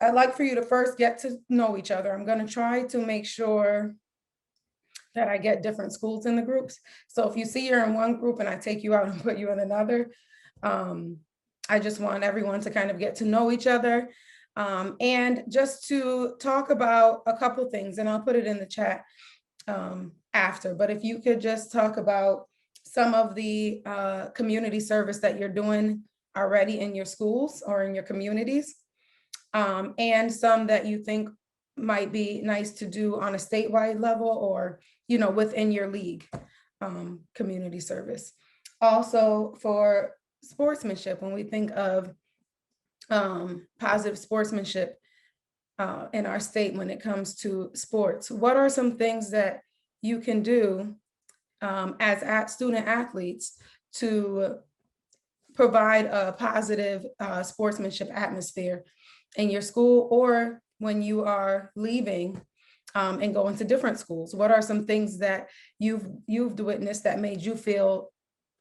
I'd like for you to first get to know each other. I'm going to try to make sure that I get different schools in the groups. So if you see you're in one group and I take you out and put you in another, I just want everyone to kind of get to know each other, and just to talk about a couple things, and I'll put it in the chat after, but if you could just talk about some of the community service that you're doing already in your schools or in your communities, and some that you think might be nice to do on a statewide level, or within your league community service. Also for sportsmanship, when we think of positive sportsmanship in our state when it comes to sports, what are some things that you can do as student athletes to provide a positive sportsmanship atmosphere in your school, or when you are leaving and going to different schools? What are some things that you've witnessed that made you feel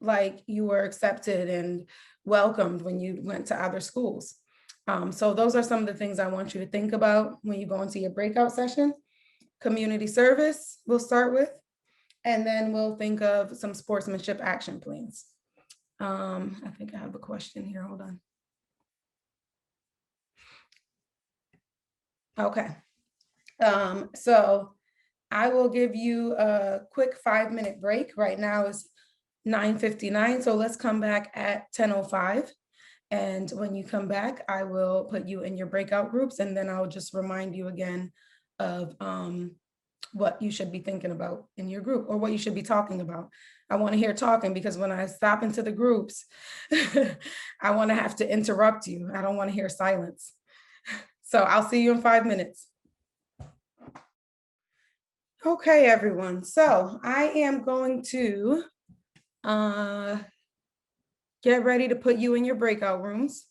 like you were accepted and welcomed when you went to other schools? So those are some of the things I want you to think about when you go into your breakout session. Community service we'll start with, and then we'll think of some sportsmanship action plans. I think I have a question here, hold on. Okay, so I will give you a quick 5-minute break. Right now is 9:59, so let's come back at 10:05. And when you come back, I will put you in your breakout groups, and then I'll just remind you again of what you should be thinking about in your group, or what you should be talking about. I want to hear talking, because when I stop into the groups, I want to have to interrupt you. I don't want to hear silence. So I'll see you in 5 minutes. Okay, everyone. So I am going to get ready to put you in your breakout rooms.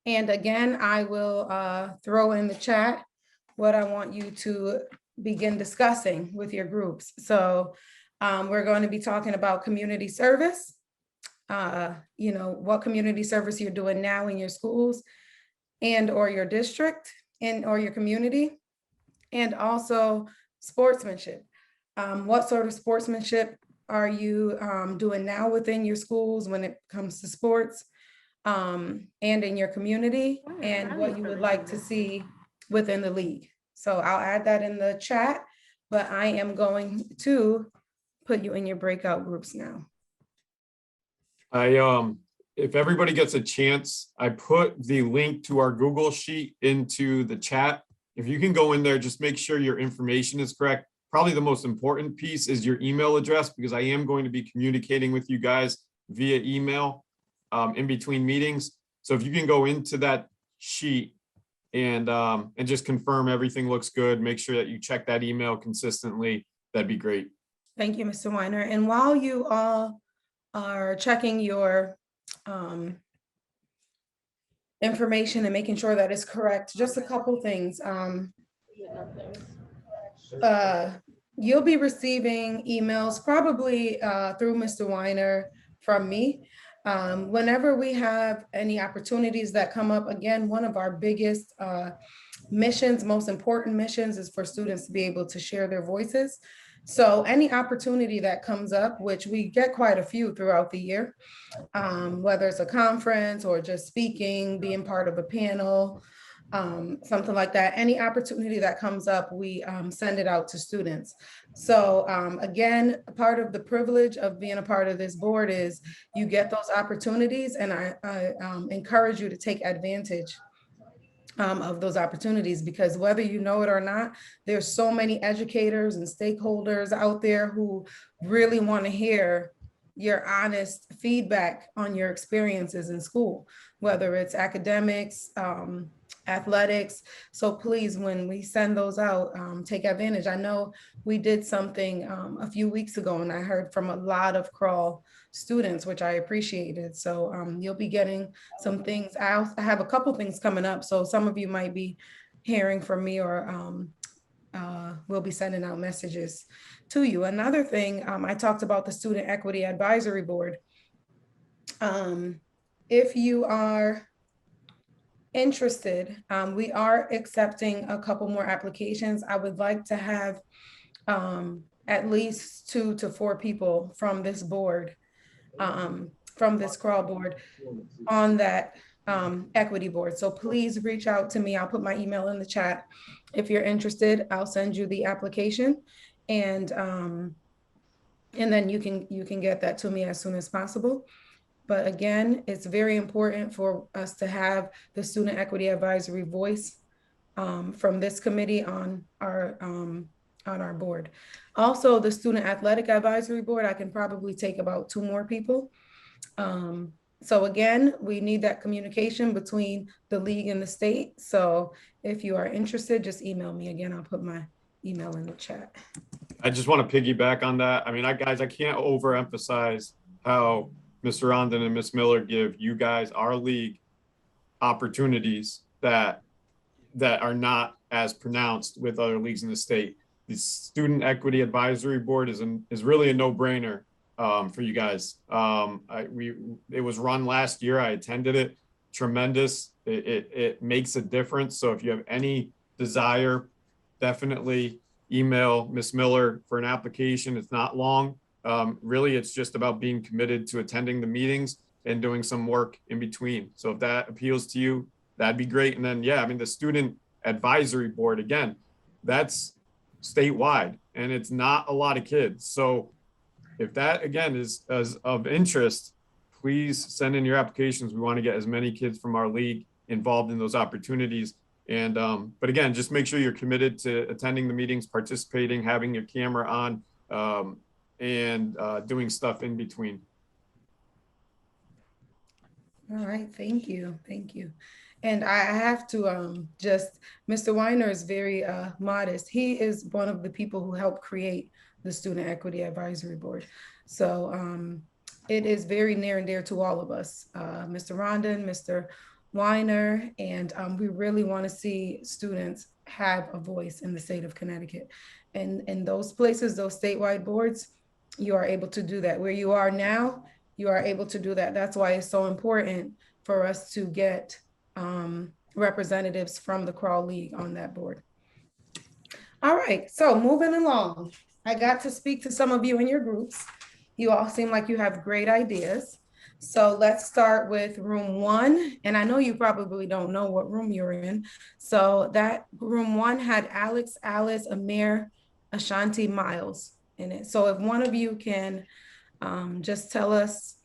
And again, I will throw in the chat what I want you to begin discussing with your groups. So we're going to be talking about community service, what community service you're doing now in your schools and or your district and or your community, and also sportsmanship. What sort of sportsmanship are you doing now within your schools when it comes to sports, and in your community, and what you would like to see within the league? So I'll add that in the chat, but I am going to put you in your breakout groups now. If everybody gets a chance, I put the link to our Google Sheet into the chat. If you can go in there, just make sure your information is correct. Probably the most important piece is your email address, because I am going to be communicating with you guys via email in between meetings. So if you can go into that sheet and just confirm everything looks good, make sure that you check that email consistently, that'd be great. Thank you, Mr. Weiner. And while you all are checking your information and making sure that it's correct, just a couple things. You'll be receiving emails probably through Mr. Weiner from me. Whenever we have any opportunities that come up, again, one of our biggest missions, most important missions, is for students to be able to share their voices. So any opportunity that comes up, which we get quite a few throughout the year, whether it's a conference or just speaking, being part of a panel, something like that, any opportunity that comes up, we send it out to students. So again, part of the privilege of being a part of this board is you get those opportunities, and I encourage you to take advantage of those opportunities, because whether you know it or not, there's so many educators and stakeholders out there who really want to hear your honest feedback on your experiences in school, whether it's academics, athletics. So please, when we send those out, take advantage. I know we did something a few weeks ago, and I heard from a lot of CRAL students, which I appreciated. So you'll be getting some things. I have a couple things coming up, so some of you might be hearing from me, or we'll be sending out messages to you. Another thing, I talked about the Student Equity Advisory Board. If you are interested, we are accepting a couple more applications. I would like to have at least 2 to 4 people from this board, from this CRAL board, on that equity board. So please reach out to me. I'll put my email in the chat. If you're interested, I'll send you the application, and then you can get that to me as soon as possible. But again, it's very important for us to have the Student Equity Advisory voice from this committee on our board. Also, the Student Athletic Advisory Board, I can probably take about 2 more people. So again, we need that communication between the league and the state. So if you are interested, just email me. Again, I'll put my email in the chat. I just want to piggyback on that. I mean, guys, I can't overemphasize how Mr. Rondon and Ms. Miller give you guys, our league, opportunities that are not as pronounced with other leagues in the state. The Student Equity Advisory Board is really a no-brainer for you guys. It was run last year. I attended it. Tremendous. It makes a difference. So if you have any desire, definitely email Ms. Miller for an application. It's not long. Really, it's just about being committed to attending the meetings and doing some work in between. So if that appeals to you, that'd be great. And then, yeah, I mean, the Student Advisory Board, again, that's statewide, and it's not a lot of kids. So if that, again, is of interest, please send in your applications. We want to get as many kids from our league involved in those opportunities. And but again, just make sure you're committed to attending the meetings, participating, having your camera on, and doing stuff in between. All right, thank you, thank you. And I have to just, Mr. Weiner is very modest. He is one of the people who helped create the Student Equity Advisory Board. So it is very near and dear to all of us, Mr. Rondon, Mr. Weiner, and we really want to see students have a voice in the state of Connecticut. And in those places, those statewide boards, you are able to do that. Where you are now, you are able to do that. That's why it's so important for us to get representatives from the CRAL League on that board. All right, so moving along, I got to speak to some of you in your groups. You all seem like you have great ideas. So let's start with room 1. And I know you probably don't know what room you're in. So that room 1 had Alex, Alice, Amir, Ashanti, Miles in it. So if one of you can just tell us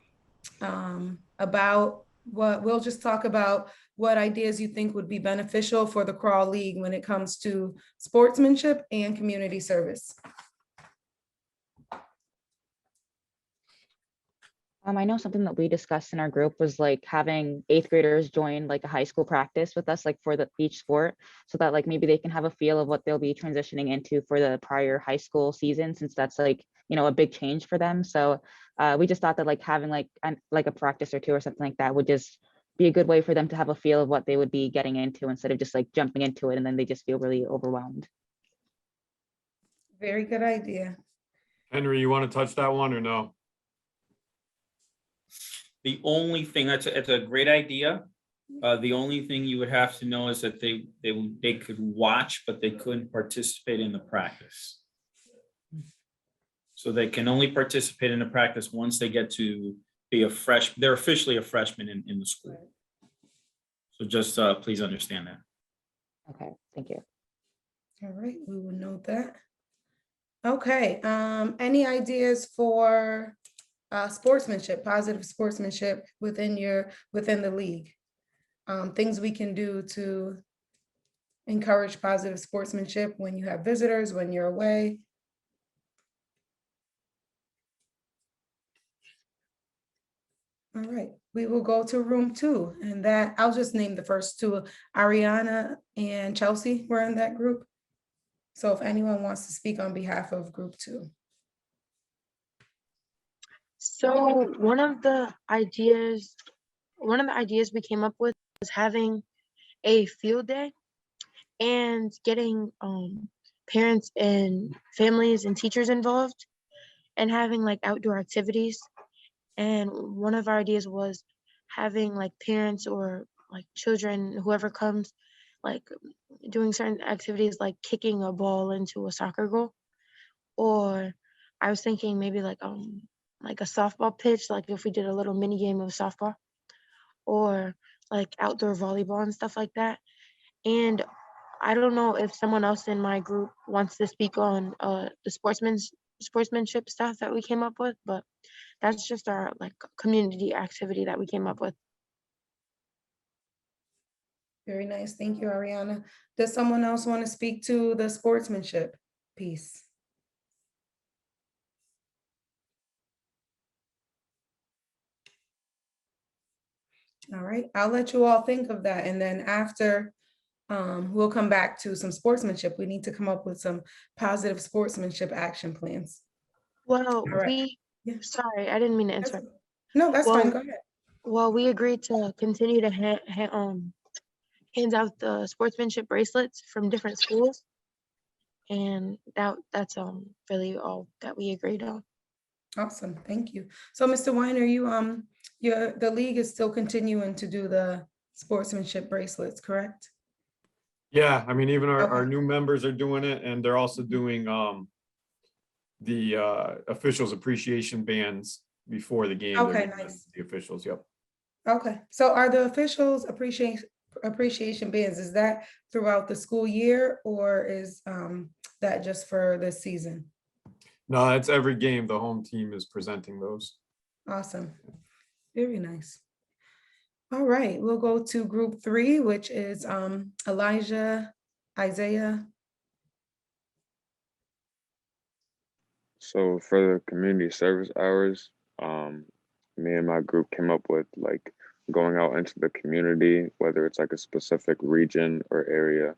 about we'll just talk about what ideas you think would be beneficial for the CRAL League when it comes to sportsmanship and community service. I know something that we discussed in our group was like having 8th graders join like a high school practice with us, like for each sport, so that like maybe they can have a feel of what they'll be transitioning into for the prior high school season, since that's like, you know, a big change for them. So we just thought that like having like a practice or 2 or something like that would just be a good way for them to have a feel of what they would be getting into instead of just like jumping into it and then they just feel really overwhelmed. Very good idea. Henry, you want to touch that one or no? The only thing, it's a great idea. The only thing you would have to know is that they could watch, but they couldn't participate in the practice. So they can only participate in the practice once they get to be a freshman. They're officially a freshman in the school. So just please understand that. Okay, thank you. All right, we will note that. Okay, any ideas for sportsmanship, positive sportsmanship within the league? Things we can do to encourage positive sportsmanship when you have visitors, when you're away. All right, we will go to room 2, and that I'll just name the first two. Ariana and Chelsea were in that group. So if anyone wants to speak on behalf of group 2. So one of the ideas we came up with was having a field day and getting parents and families and teachers involved and having like outdoor activities. And one of our ideas was having like parents or like children, whoever comes, like doing certain activities like kicking a ball into a soccer goal. Or I was thinking maybe like a softball pitch, like if we did a little mini game of softball, or like outdoor volleyball and stuff like that. And I don't know if someone else in my group wants to speak on the sportsmanship stuff that we came up with, but that's just our like community activity that we came up with. Very nice. Thank you, Ariana. Does someone else want to speak to the sportsmanship piece? All right, I'll let you all think of that. And then after, we'll come back to some sportsmanship. We need to come up with some positive sportsmanship action plans. Well, right. sorry, I didn't mean to interrupt. No, that's fine. Go ahead. Well, we agreed to continue to hand out the sportsmanship bracelets from different schools. And that's really all that we agreed on. Awesome, thank you. So Mr. Weiner, the league is still continuing to do the sportsmanship bracelets, correct? Yeah, I mean, even our new members are doing it, and they're also doing the officials appreciation bands before the game. Okay, They're nice. the officials, yep. Okay, so are the officials appreciation bands, is that throughout the school year, or is that just for this season? No, it's every game. The home team is presenting those. Awesome, very nice. All right, we'll go to group 3, which is Elijah, Isaiah. So for the community service hours, me and my group came up with like going out into the community, whether it's like a specific region or area,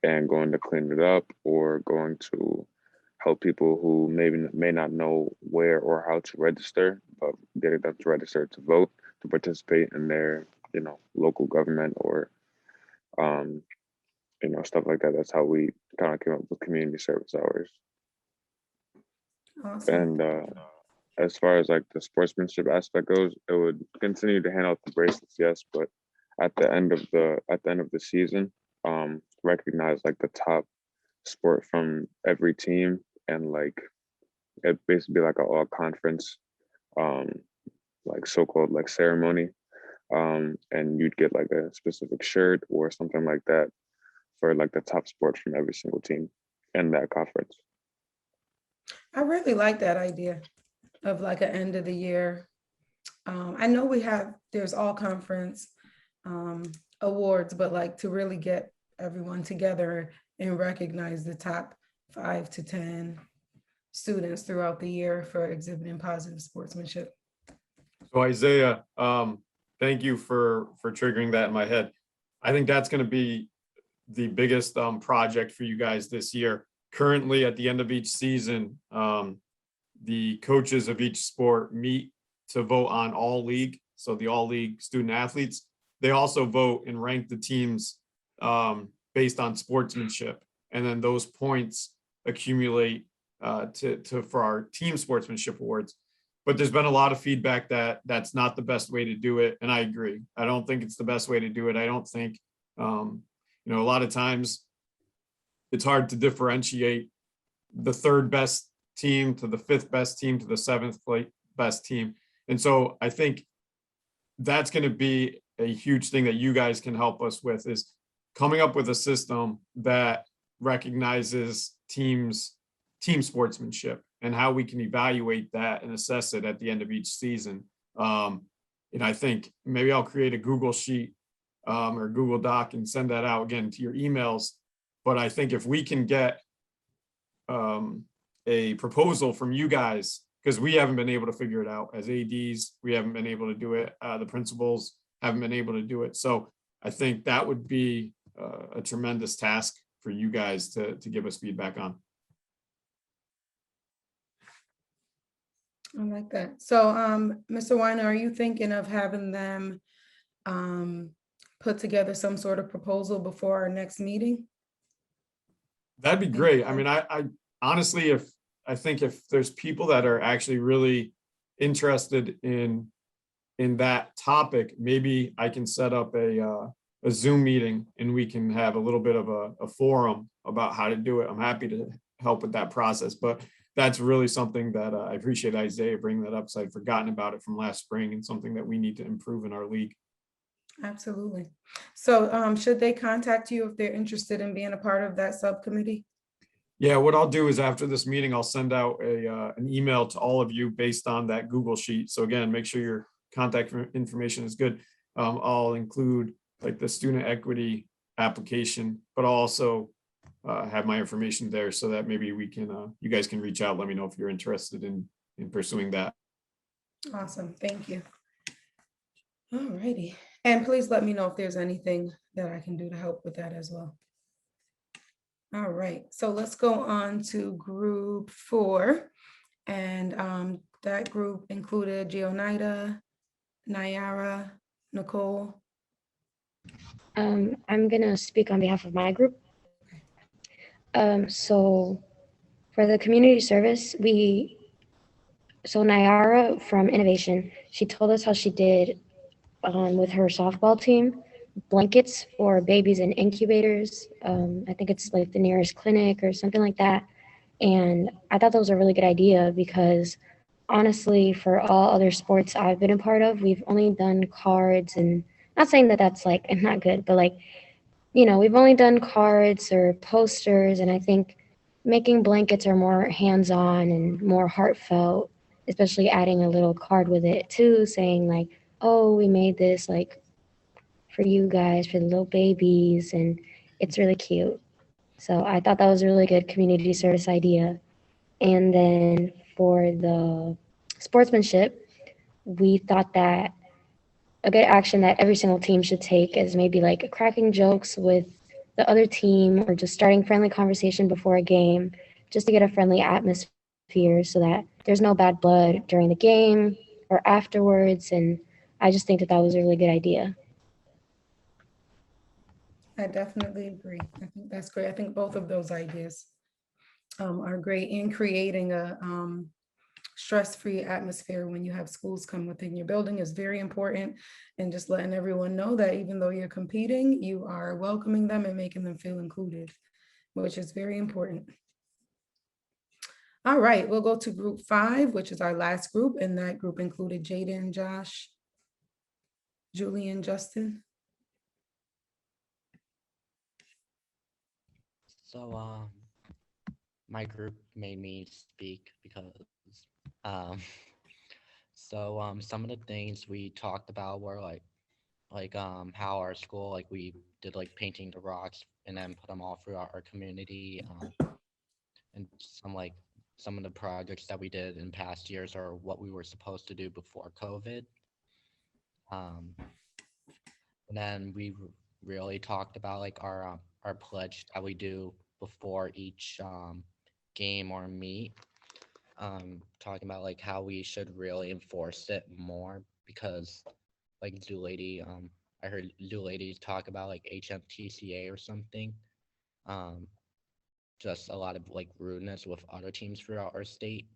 and going to clean it up or going to help people who may not know where or how to register, but getting them to register to vote, to participate in their, local government or, stuff like that. That's how we kind of came up with community service hours. Awesome. And as far as like the sportsmanship aspect goes, it would continue to hand out the bracelets, yes, but at the end of the season, recognize like the top sport from every team, and like it basically be like an all conference like so-called like ceremony, and you'd get like a specific shirt or something like that for like the top sport from every single team in that conference. I really like that idea of like an end of the year. I know there's all conference awards, but like to really get everyone together and recognize the top 5 to 10 students throughout the year for exhibiting positive sportsmanship. So Isaiah, thank you for triggering that in my head. I think that's going to be the biggest project for you guys this year. Currently, at the end of each season, the coaches of each sport meet to vote on all league so the all league student athletes, they also vote and rank the teams based on sportsmanship. And then those points accumulate for our team sportsmanship awards. But there's been a lot of feedback that that's not the best way to do it. And I agree. I don't think it's the best way to do it. I don't think, a lot of times it's hard to differentiate the third best team to the fifth best team to the seventh best team. And so I think that's going to be a huge thing that you guys can help us with, is coming up with a system that recognizes team sportsmanship and how we can evaluate that and assess it at the end of each season. And I think maybe I'll create a Google sheet or Google Doc and send that out again to your emails. But I think if we can get a proposal from you guys, because we haven't been able to figure it out as ADs, we haven't been able to do it. The principals haven't been able to do it. So I think that would be a tremendous task for you guys to give us feedback on. I like that. So, Mr. Weiner, are you thinking of having them put together some sort of proposal before our next meeting? That'd be great. I mean, I honestly, I think if there's people that are actually really interested in that topic, maybe I can set up a Zoom meeting and we can have a little bit of a forum about how to do it. I'm happy to help with that process, but that's really something that I appreciate Isaiah bringing that up, so I'd forgotten about it from last spring, and something that we need to improve in our league. Absolutely. So should they contact you if they're interested in being a part of that subcommittee? Yeah, what I'll do is after this meeting, I'll send out an email to all of you based on that Google sheet. So again, make sure your contact information is good. I'll include like the student equity application, but I'll also have my information there so that maybe we can, you guys can reach out, let me know if you're interested in pursuing that. Awesome, thank you. All righty, and please let me know if there's anything that I can do to help with that as well. All right, so let's go on to group 4. And that group included Gionida, Nayara, Nicole. I'm gonna speak on behalf of my group. So for the community service, so Nayara from Innovation, she told us how she did with her softball team, blankets for babies in incubators. I think it's like the nearest clinic or something like that. And I thought that was a really good idea because honestly, for all other sports I've been a part of, we've only done cards, and not saying that that's like not good, but like, we've only done cards or posters. And I think making blankets are more hands-on and more heartfelt, especially adding a little card with it too, saying like, oh, we made this like for you guys, for the little babies, and it's really cute. So I thought that was a really good community service idea. And then for the sportsmanship, we thought that a good action that every single team should take is maybe like cracking jokes with the other team or just starting friendly conversation before a game, just to get a friendly atmosphere so that there's no bad blood during the game or afterwards. And I just think that that was a really good idea. I definitely agree. I think that's great. I think both of those ideas are great in creating a stress-free atmosphere when you have schools come within your building is very important, and just letting everyone know that even though you're competing, you are welcoming them and making them feel included, which is very important. All right, we'll go to group 5, which is our last group, and that group included Jaden, Josh, Julian, Justin. So my group made me speak because some of the things we talked about were like how our school, like we did like painting the rocks and then put them all throughout our community, and some of the projects that we did in past years are what we were supposed to do before COVID. And then we really talked about like our pledge that we do before each game or meet, talking about like how we should really enforce it more, because like Zoo Lady. I heard Zoo Lady talk about like HMTCA or something. Just a lot of like rudeness with other teams throughout our state.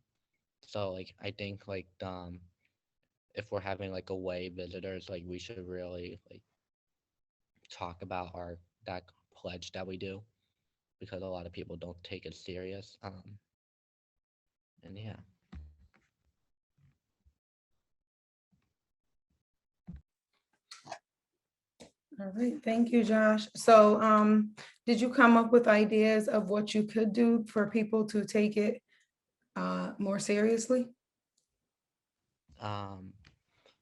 So like I think like if we're having like away visitors, like we should really like talk about that pledge that we do, because a lot of people don't take it serious. And yeah. All right, thank you, Josh. So did you come up with ideas of what you could do for people to take it more seriously?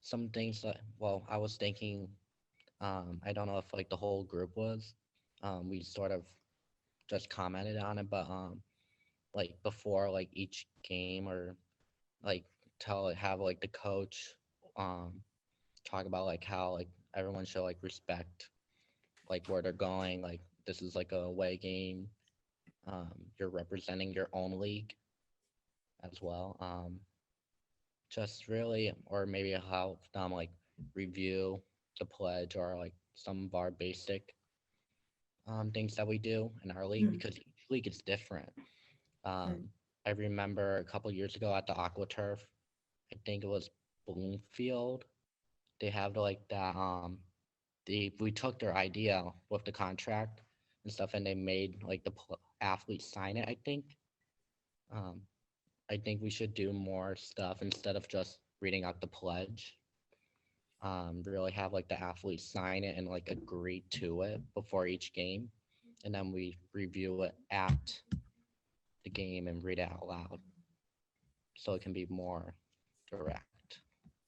Some things that, well, I was thinking, I don't know if like the whole group was, we sort of just commented on it, but like before like each game, or like have like the coach talk about like how like everyone should like respect like where they're going, like this is like a away game, you're representing your own league as well. Just really, or maybe help them like review the pledge, or like some of our basic things that we do in our league, because each league is different. I remember a couple years ago at the AquaTurf, I think it was Bloomfield, they have like that we took their idea with the contract and stuff, and they made like the athletes sign it, I think. I think we should do more stuff instead of just reading out the pledge. Really have like the athletes sign it and like agree to it before each game, and then we review it at the game and read it out loud, so it can be more direct.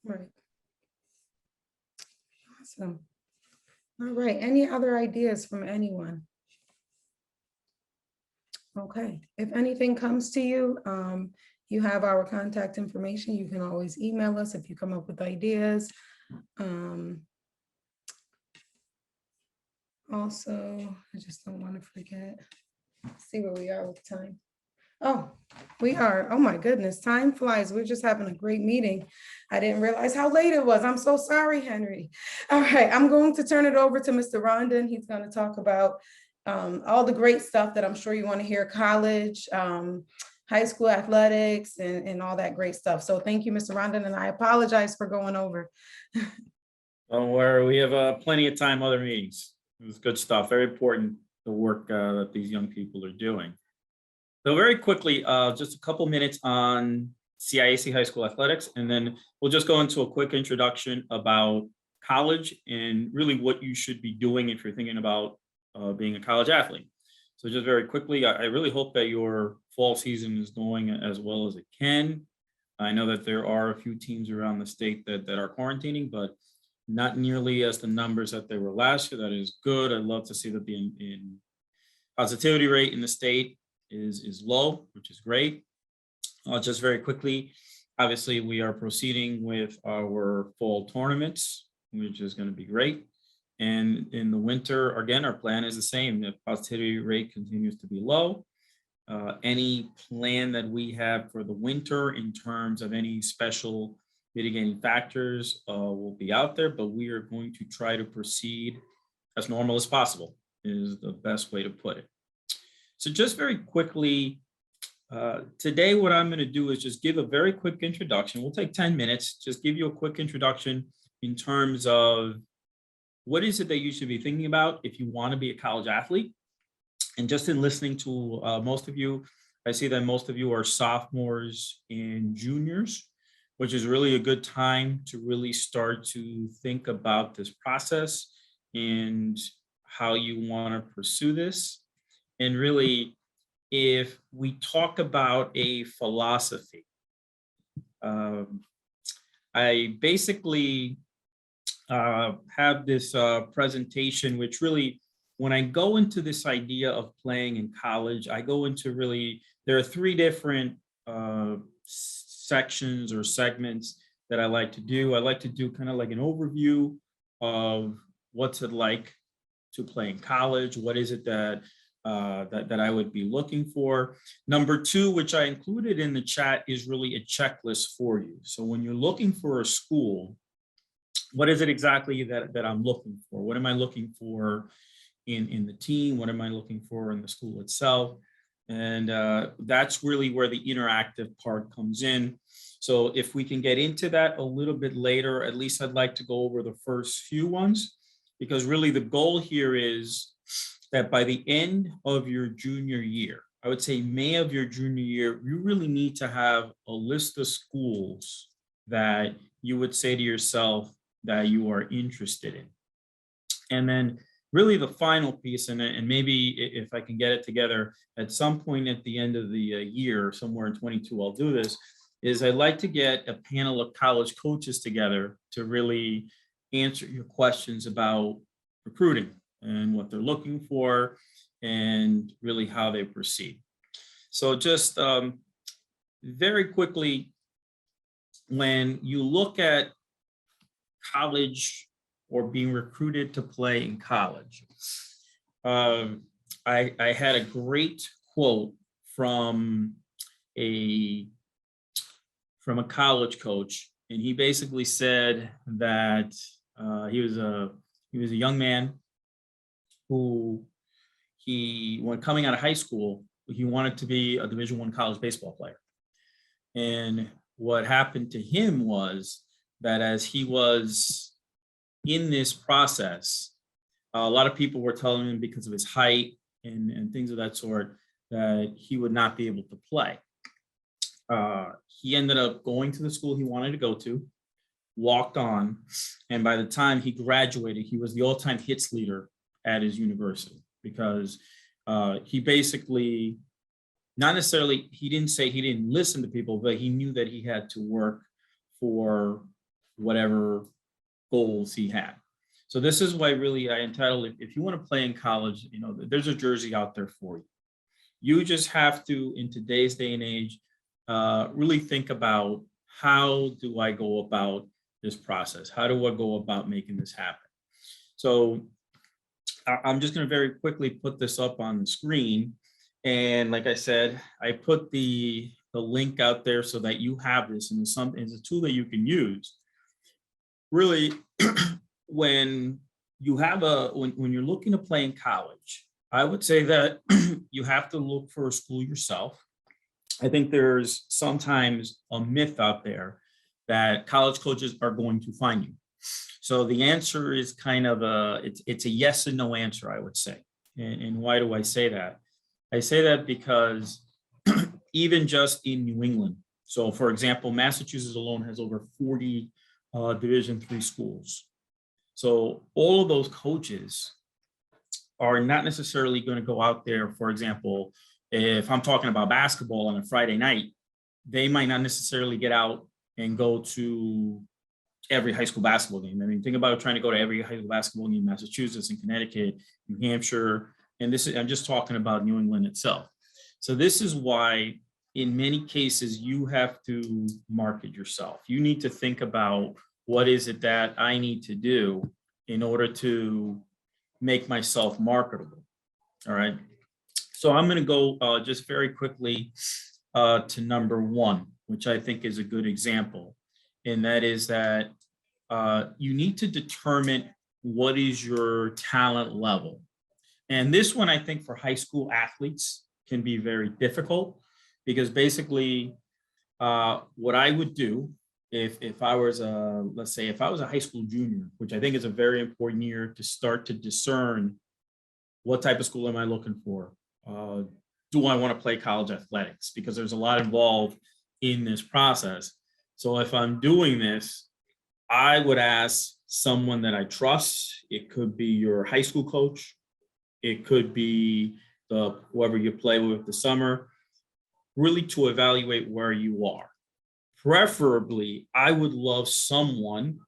Right. Awesome. All right, any other ideas from anyone? Okay, if anything comes to you, you have our contact information. You can always email us if you come up with ideas. Also, I just don't want to forget. See where we are with time. Oh, we are. Oh my goodness, time flies. We're just having a great meeting. I didn't realize how late it was. I'm so sorry, Henry. All right, I'm going to turn it over to Mr. Rondon. He's going to talk about all the great stuff that I'm sure you want to hear: college, high school athletics, and all that great stuff. So thank you, Mr. Rondon, and I apologize for going over. Don't worry, we have plenty of time, other meetings. It was good stuff, very important, the work that these young people are doing. So very quickly, just a couple minutes on CIAC high school athletics, and then we'll just go into a quick introduction about college and really what you should be doing if you're thinking about being a college athlete. So just very quickly, I really hope that your fall season is going as well as it can. I know that there are a few teams around the state that are quarantining, but not nearly as the numbers that they were last year. That is good. I'd love to see that the positivity rate in the state is low, which is great. Just very quickly, obviously we are proceeding with our fall tournaments, which is going to be great. And in the winter, again, our plan is the same. The positivity rate continues to be low. Any plan that we have for the winter in terms of any special mitigating factors will be out there, but we are going to try to proceed as normal as possible, is the best way to put it. So just very quickly, today what I'm going to do is just give a very quick introduction. We'll take 10 minutes, just give you a quick introduction in terms of what is it that you should be thinking about if you want to be a college athlete. And just in listening to most of you, I see that most of you are sophomores and juniors, which is really a good time to really start to think about this process and how you want to pursue this. And really, if we talk about a philosophy, I basically have this presentation, which really, when I go into this idea of playing in college, I go into really, there are three different sections or segments that I like to do. I like to do kind of like an overview of what's it like to play in college. What is it that that I would be looking for? Number two, which I included in the chat, is really a checklist for you. So when you're looking for a school, what is it exactly that I'm looking for? What am I looking for in the team? What am I looking for in the school itself? And that's really where the interactive part comes in. So if we can get into that a little bit later, at least I'd like to go over the first few ones, because really the goal here is that by the end of your junior year, I would say May of your junior year, you really need to have a list of schools that you would say to yourself that you are interested in. And then really the final piece, and maybe if I can get it together at some point at the end of the year, somewhere in 22, I'll do this, is I'd like to get a panel of college coaches together to really answer your questions about recruiting and what they're looking for and really how they proceed. So just very quickly, when you look at college or being recruited to play in college, I had a great quote from a college coach, and he basically said that he was a young man who when coming out of high school, he wanted to be a Division I college baseball player. And what happened to him was that as he was in this process, a lot of people were telling him because of his height and things of that sort that he would not be able to play. He ended up going to the school he wanted to go to, walked on, and by the time he graduated, he was the all-time hits leader at his university, because he basically, not necessarily, he didn't say he didn't listen to people, but he knew that he had to work for whatever goals he had. So this is why really I entitled it, if you want to play in college, you know, there's a jersey out there for you. You just have to, in today's day and age, really think about, how do I go about this process? How do I go about making this happen? So I'm just going to very quickly put this up on the screen. And like I said, I put the link out there so that you have this, and it's a tool that you can use. Really, when you have when you're looking to play in college, I would say that you have to look for a school yourself. I think there's sometimes a myth out there that college coaches are going to find you. So the answer is kind of it's a yes and no answer, I would say. And why do I say that? I say that because even just in New England, so for example, Massachusetts alone has over 40 Division III schools. So all of those coaches are not necessarily going to go out there. For example, if I'm talking about basketball on a Friday night, they might not necessarily get out and go to every high school basketball game. I mean, think about trying to go to every high school basketball game in Massachusetts and Connecticut, New Hampshire, and this is, I'm just talking about New England itself. So this is why in many cases you have to market yourself. You need to think about, what is it that I need to do in order to make myself marketable? All right. So I'm going to go just very quickly to number one, which I think is a good example. And that is that you need to determine what is your talent level. And this one, I think for high school athletes can be very difficult, because basically what I would do if I was let's say if I was a high school junior, which I think is a very important year to start to discern what type of school am I looking for? Do I want to play college athletics? Because there's a lot involved in this process. So if I'm doing this, I would ask someone that I trust. It could be your high school coach. It could be whoever you play with the summer, really to evaluate where you are. Preferably, I would love someone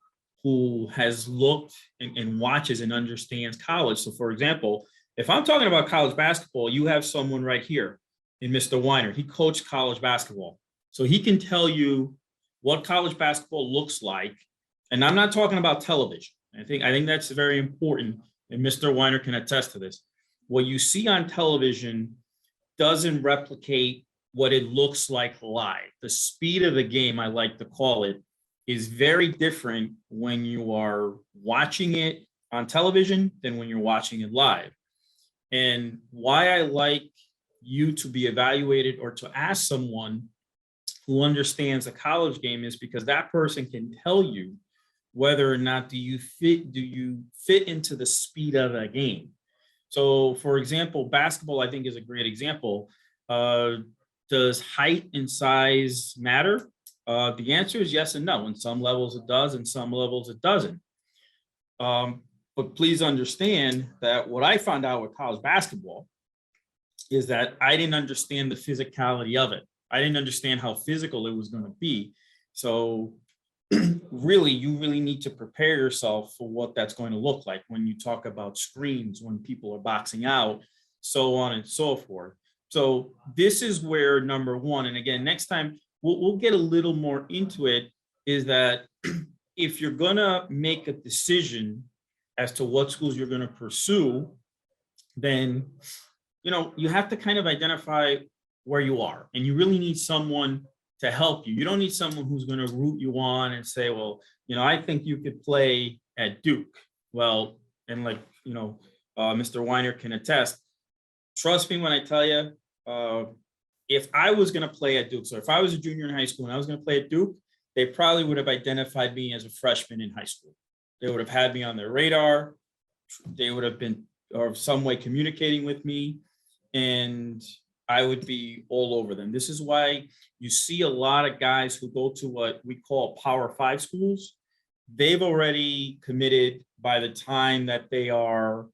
who has looked and watches and understands college. So for example, if I'm talking about college basketball, you have someone right here in Mr. Weiner. He coached college basketball. So he can tell you what college basketball looks like. And I'm not talking about television. I think that's very important. And Mr. Weiner can attest to this. What you see on television doesn't replicate what it looks like live. The speed of the game, I like to call it, is very different when you are watching it on television than when you're watching it live. And why I like you to be evaluated or to ask someone who understands the college game is because that person can tell you whether or not do you fit into the speed of the game. So for example, basketball, I think, is a great example. Does height and size matter? The answer is yes and no. In some levels it does, in some levels it doesn't. But please understand that what I found out with college basketball is that I didn't understand the physicality of it. I didn't understand how physical it was going to be. So really, you really need to prepare yourself for what that's going to look like when you talk about screens, when people are boxing out, so on and so forth. So this is where number one, and again, next time we'll get a little more into it, is that if you're gonna make a decision as to what schools you're gonna pursue, then you have to kind of identify where you are, and you really need someone to help you. You don't need someone who's going to root you on and say, well, I think you could play at Duke. Well, and like, Mr. Weiner can attest, trust me when I tell you, if I was going to play at Duke, so if I was a junior in high school and I was going to play at Duke, they probably would have identified me as a freshman in high school. They would have had me on their radar. They would have been, or some way, communicating with me, and I would be all over them. This is why you see a lot of guys who go to what we call Power 5 schools. They've already committed by the time that they are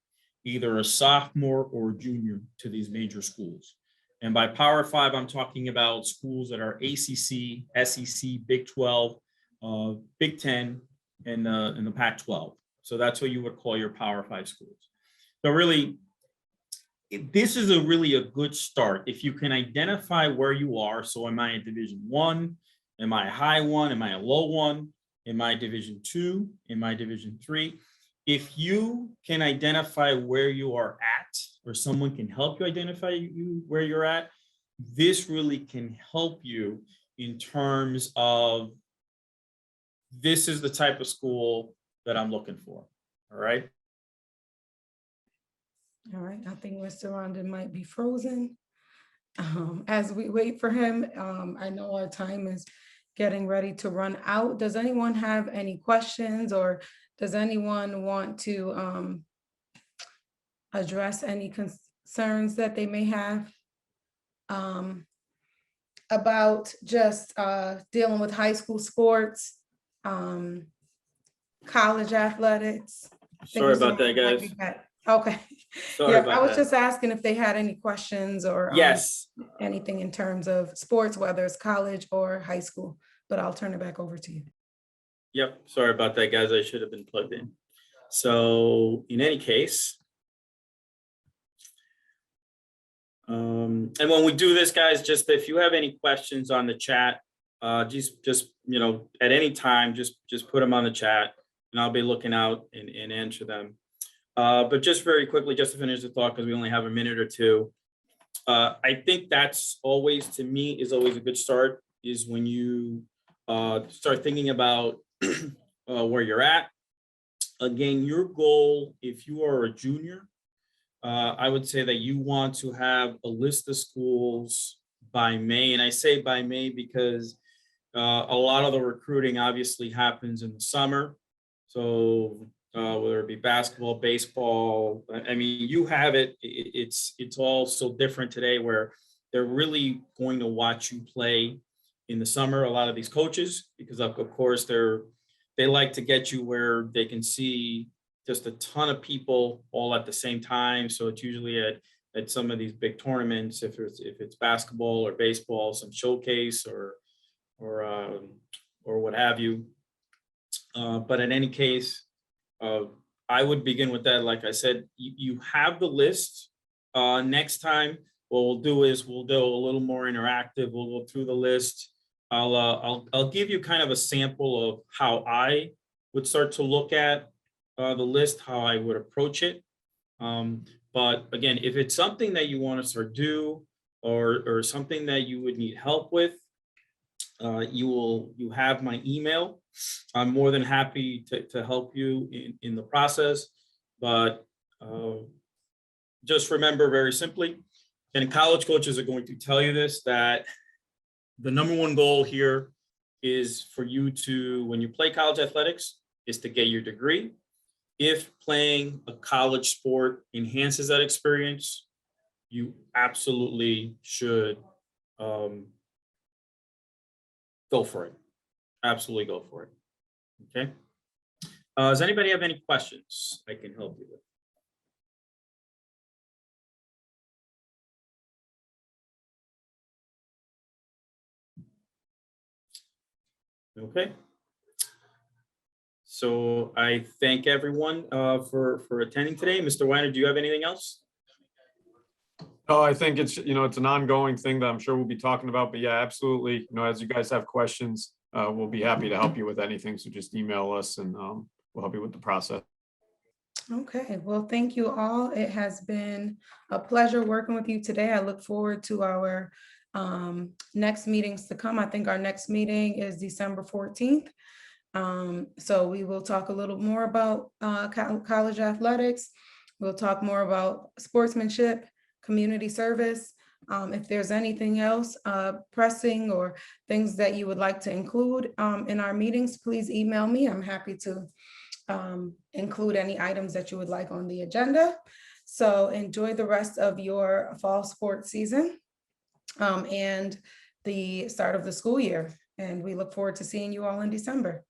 either a sophomore or a junior to these major schools. And by Power 5, I'm talking about schools that are ACC, SEC, Big 12, Big 10, and the Pac-12. So that's what you would call your Power 5 schools. So really, this is really a good start. If you can identify where you are, so am I a Division 1? Am I a high one? Am I a low one? Am I Division 2? Am I Division 3? If you can identify where you are at, or someone can help you identify where you're at, this really can help you in terms of, this is the type of school that I'm looking for. All right. All right, I think Mr. Rondon might be frozen. As we wait for him, I know our time is getting ready to run out. Does anyone have any questions, or does anyone want to address any concerns that they may have about just dealing with high school sports, college athletics? Sorry about that, guys. Okay. Sorry Yeah, about I was that. just asking if they had any questions or Yes. anything in terms of sports, whether it's college or high school, but I'll turn it back over to you. Yep. Sorry about that, guys. I should have been plugged in. So in any case, and when we do this, guys, just if you have any questions on the chat, just at any time, just put them on the chat, and I'll be looking out and answer them. But just very quickly, just to finish the thought, because we only have a minute or two, I think that's always, to me, is always a good start, is when you start thinking about where you're at. Again, your goal, if you are a junior, I would say that you want to have a list of schools by May. And I say by May because a lot of the recruiting obviously happens in the summer. So whether it be basketball, baseball, I mean, you have it. It's all so different today, where they're really going to watch you play in the summer. A lot of these coaches, because of course they like to get you where they can see just a ton of people all at the same time. So it's usually at some of these big tournaments, if it's basketball or baseball, some showcase or what have you. But in any case, I would begin with that. Like I said, you have the list. Next time, what we'll do is we'll do a little more interactive. We'll go through the list. I'll give you kind of a sample of how I would start to look at the list, how I would approach it. But again, if it's something that you want to start do, or something that you would need help with, you have my email. I'm more than happy to help you in the process. But just remember very simply, and college coaches are going to tell you this, that the number one goal here is for you to, when you play college athletics, is to get your degree. If playing a college sport enhances that experience, you absolutely should go for it. Absolutely go for it. Okay. Does anybody have any questions I can help you with? Okay. So I thank everyone for attending today. Mr. Weiner, do you have anything else? Oh, I think it's, it's an ongoing thing that I'm sure we'll be talking about, but yeah, absolutely. As you guys have questions, we'll be happy to help you with anything. So just email us and we'll help you with the process. Okay, well, thank you all. It has been a pleasure working with you today. I look forward to our next meetings to come. I think our next meeting is December 14th. So we will talk a little more about college athletics. We'll talk more about sportsmanship, community service. If there's anything else pressing or things that you would like to include in our meetings, please email me. I'm happy to include any items that you would like on the agenda. So enjoy the rest of your fall sports season and the start of the school year. And we look forward to seeing you all in December.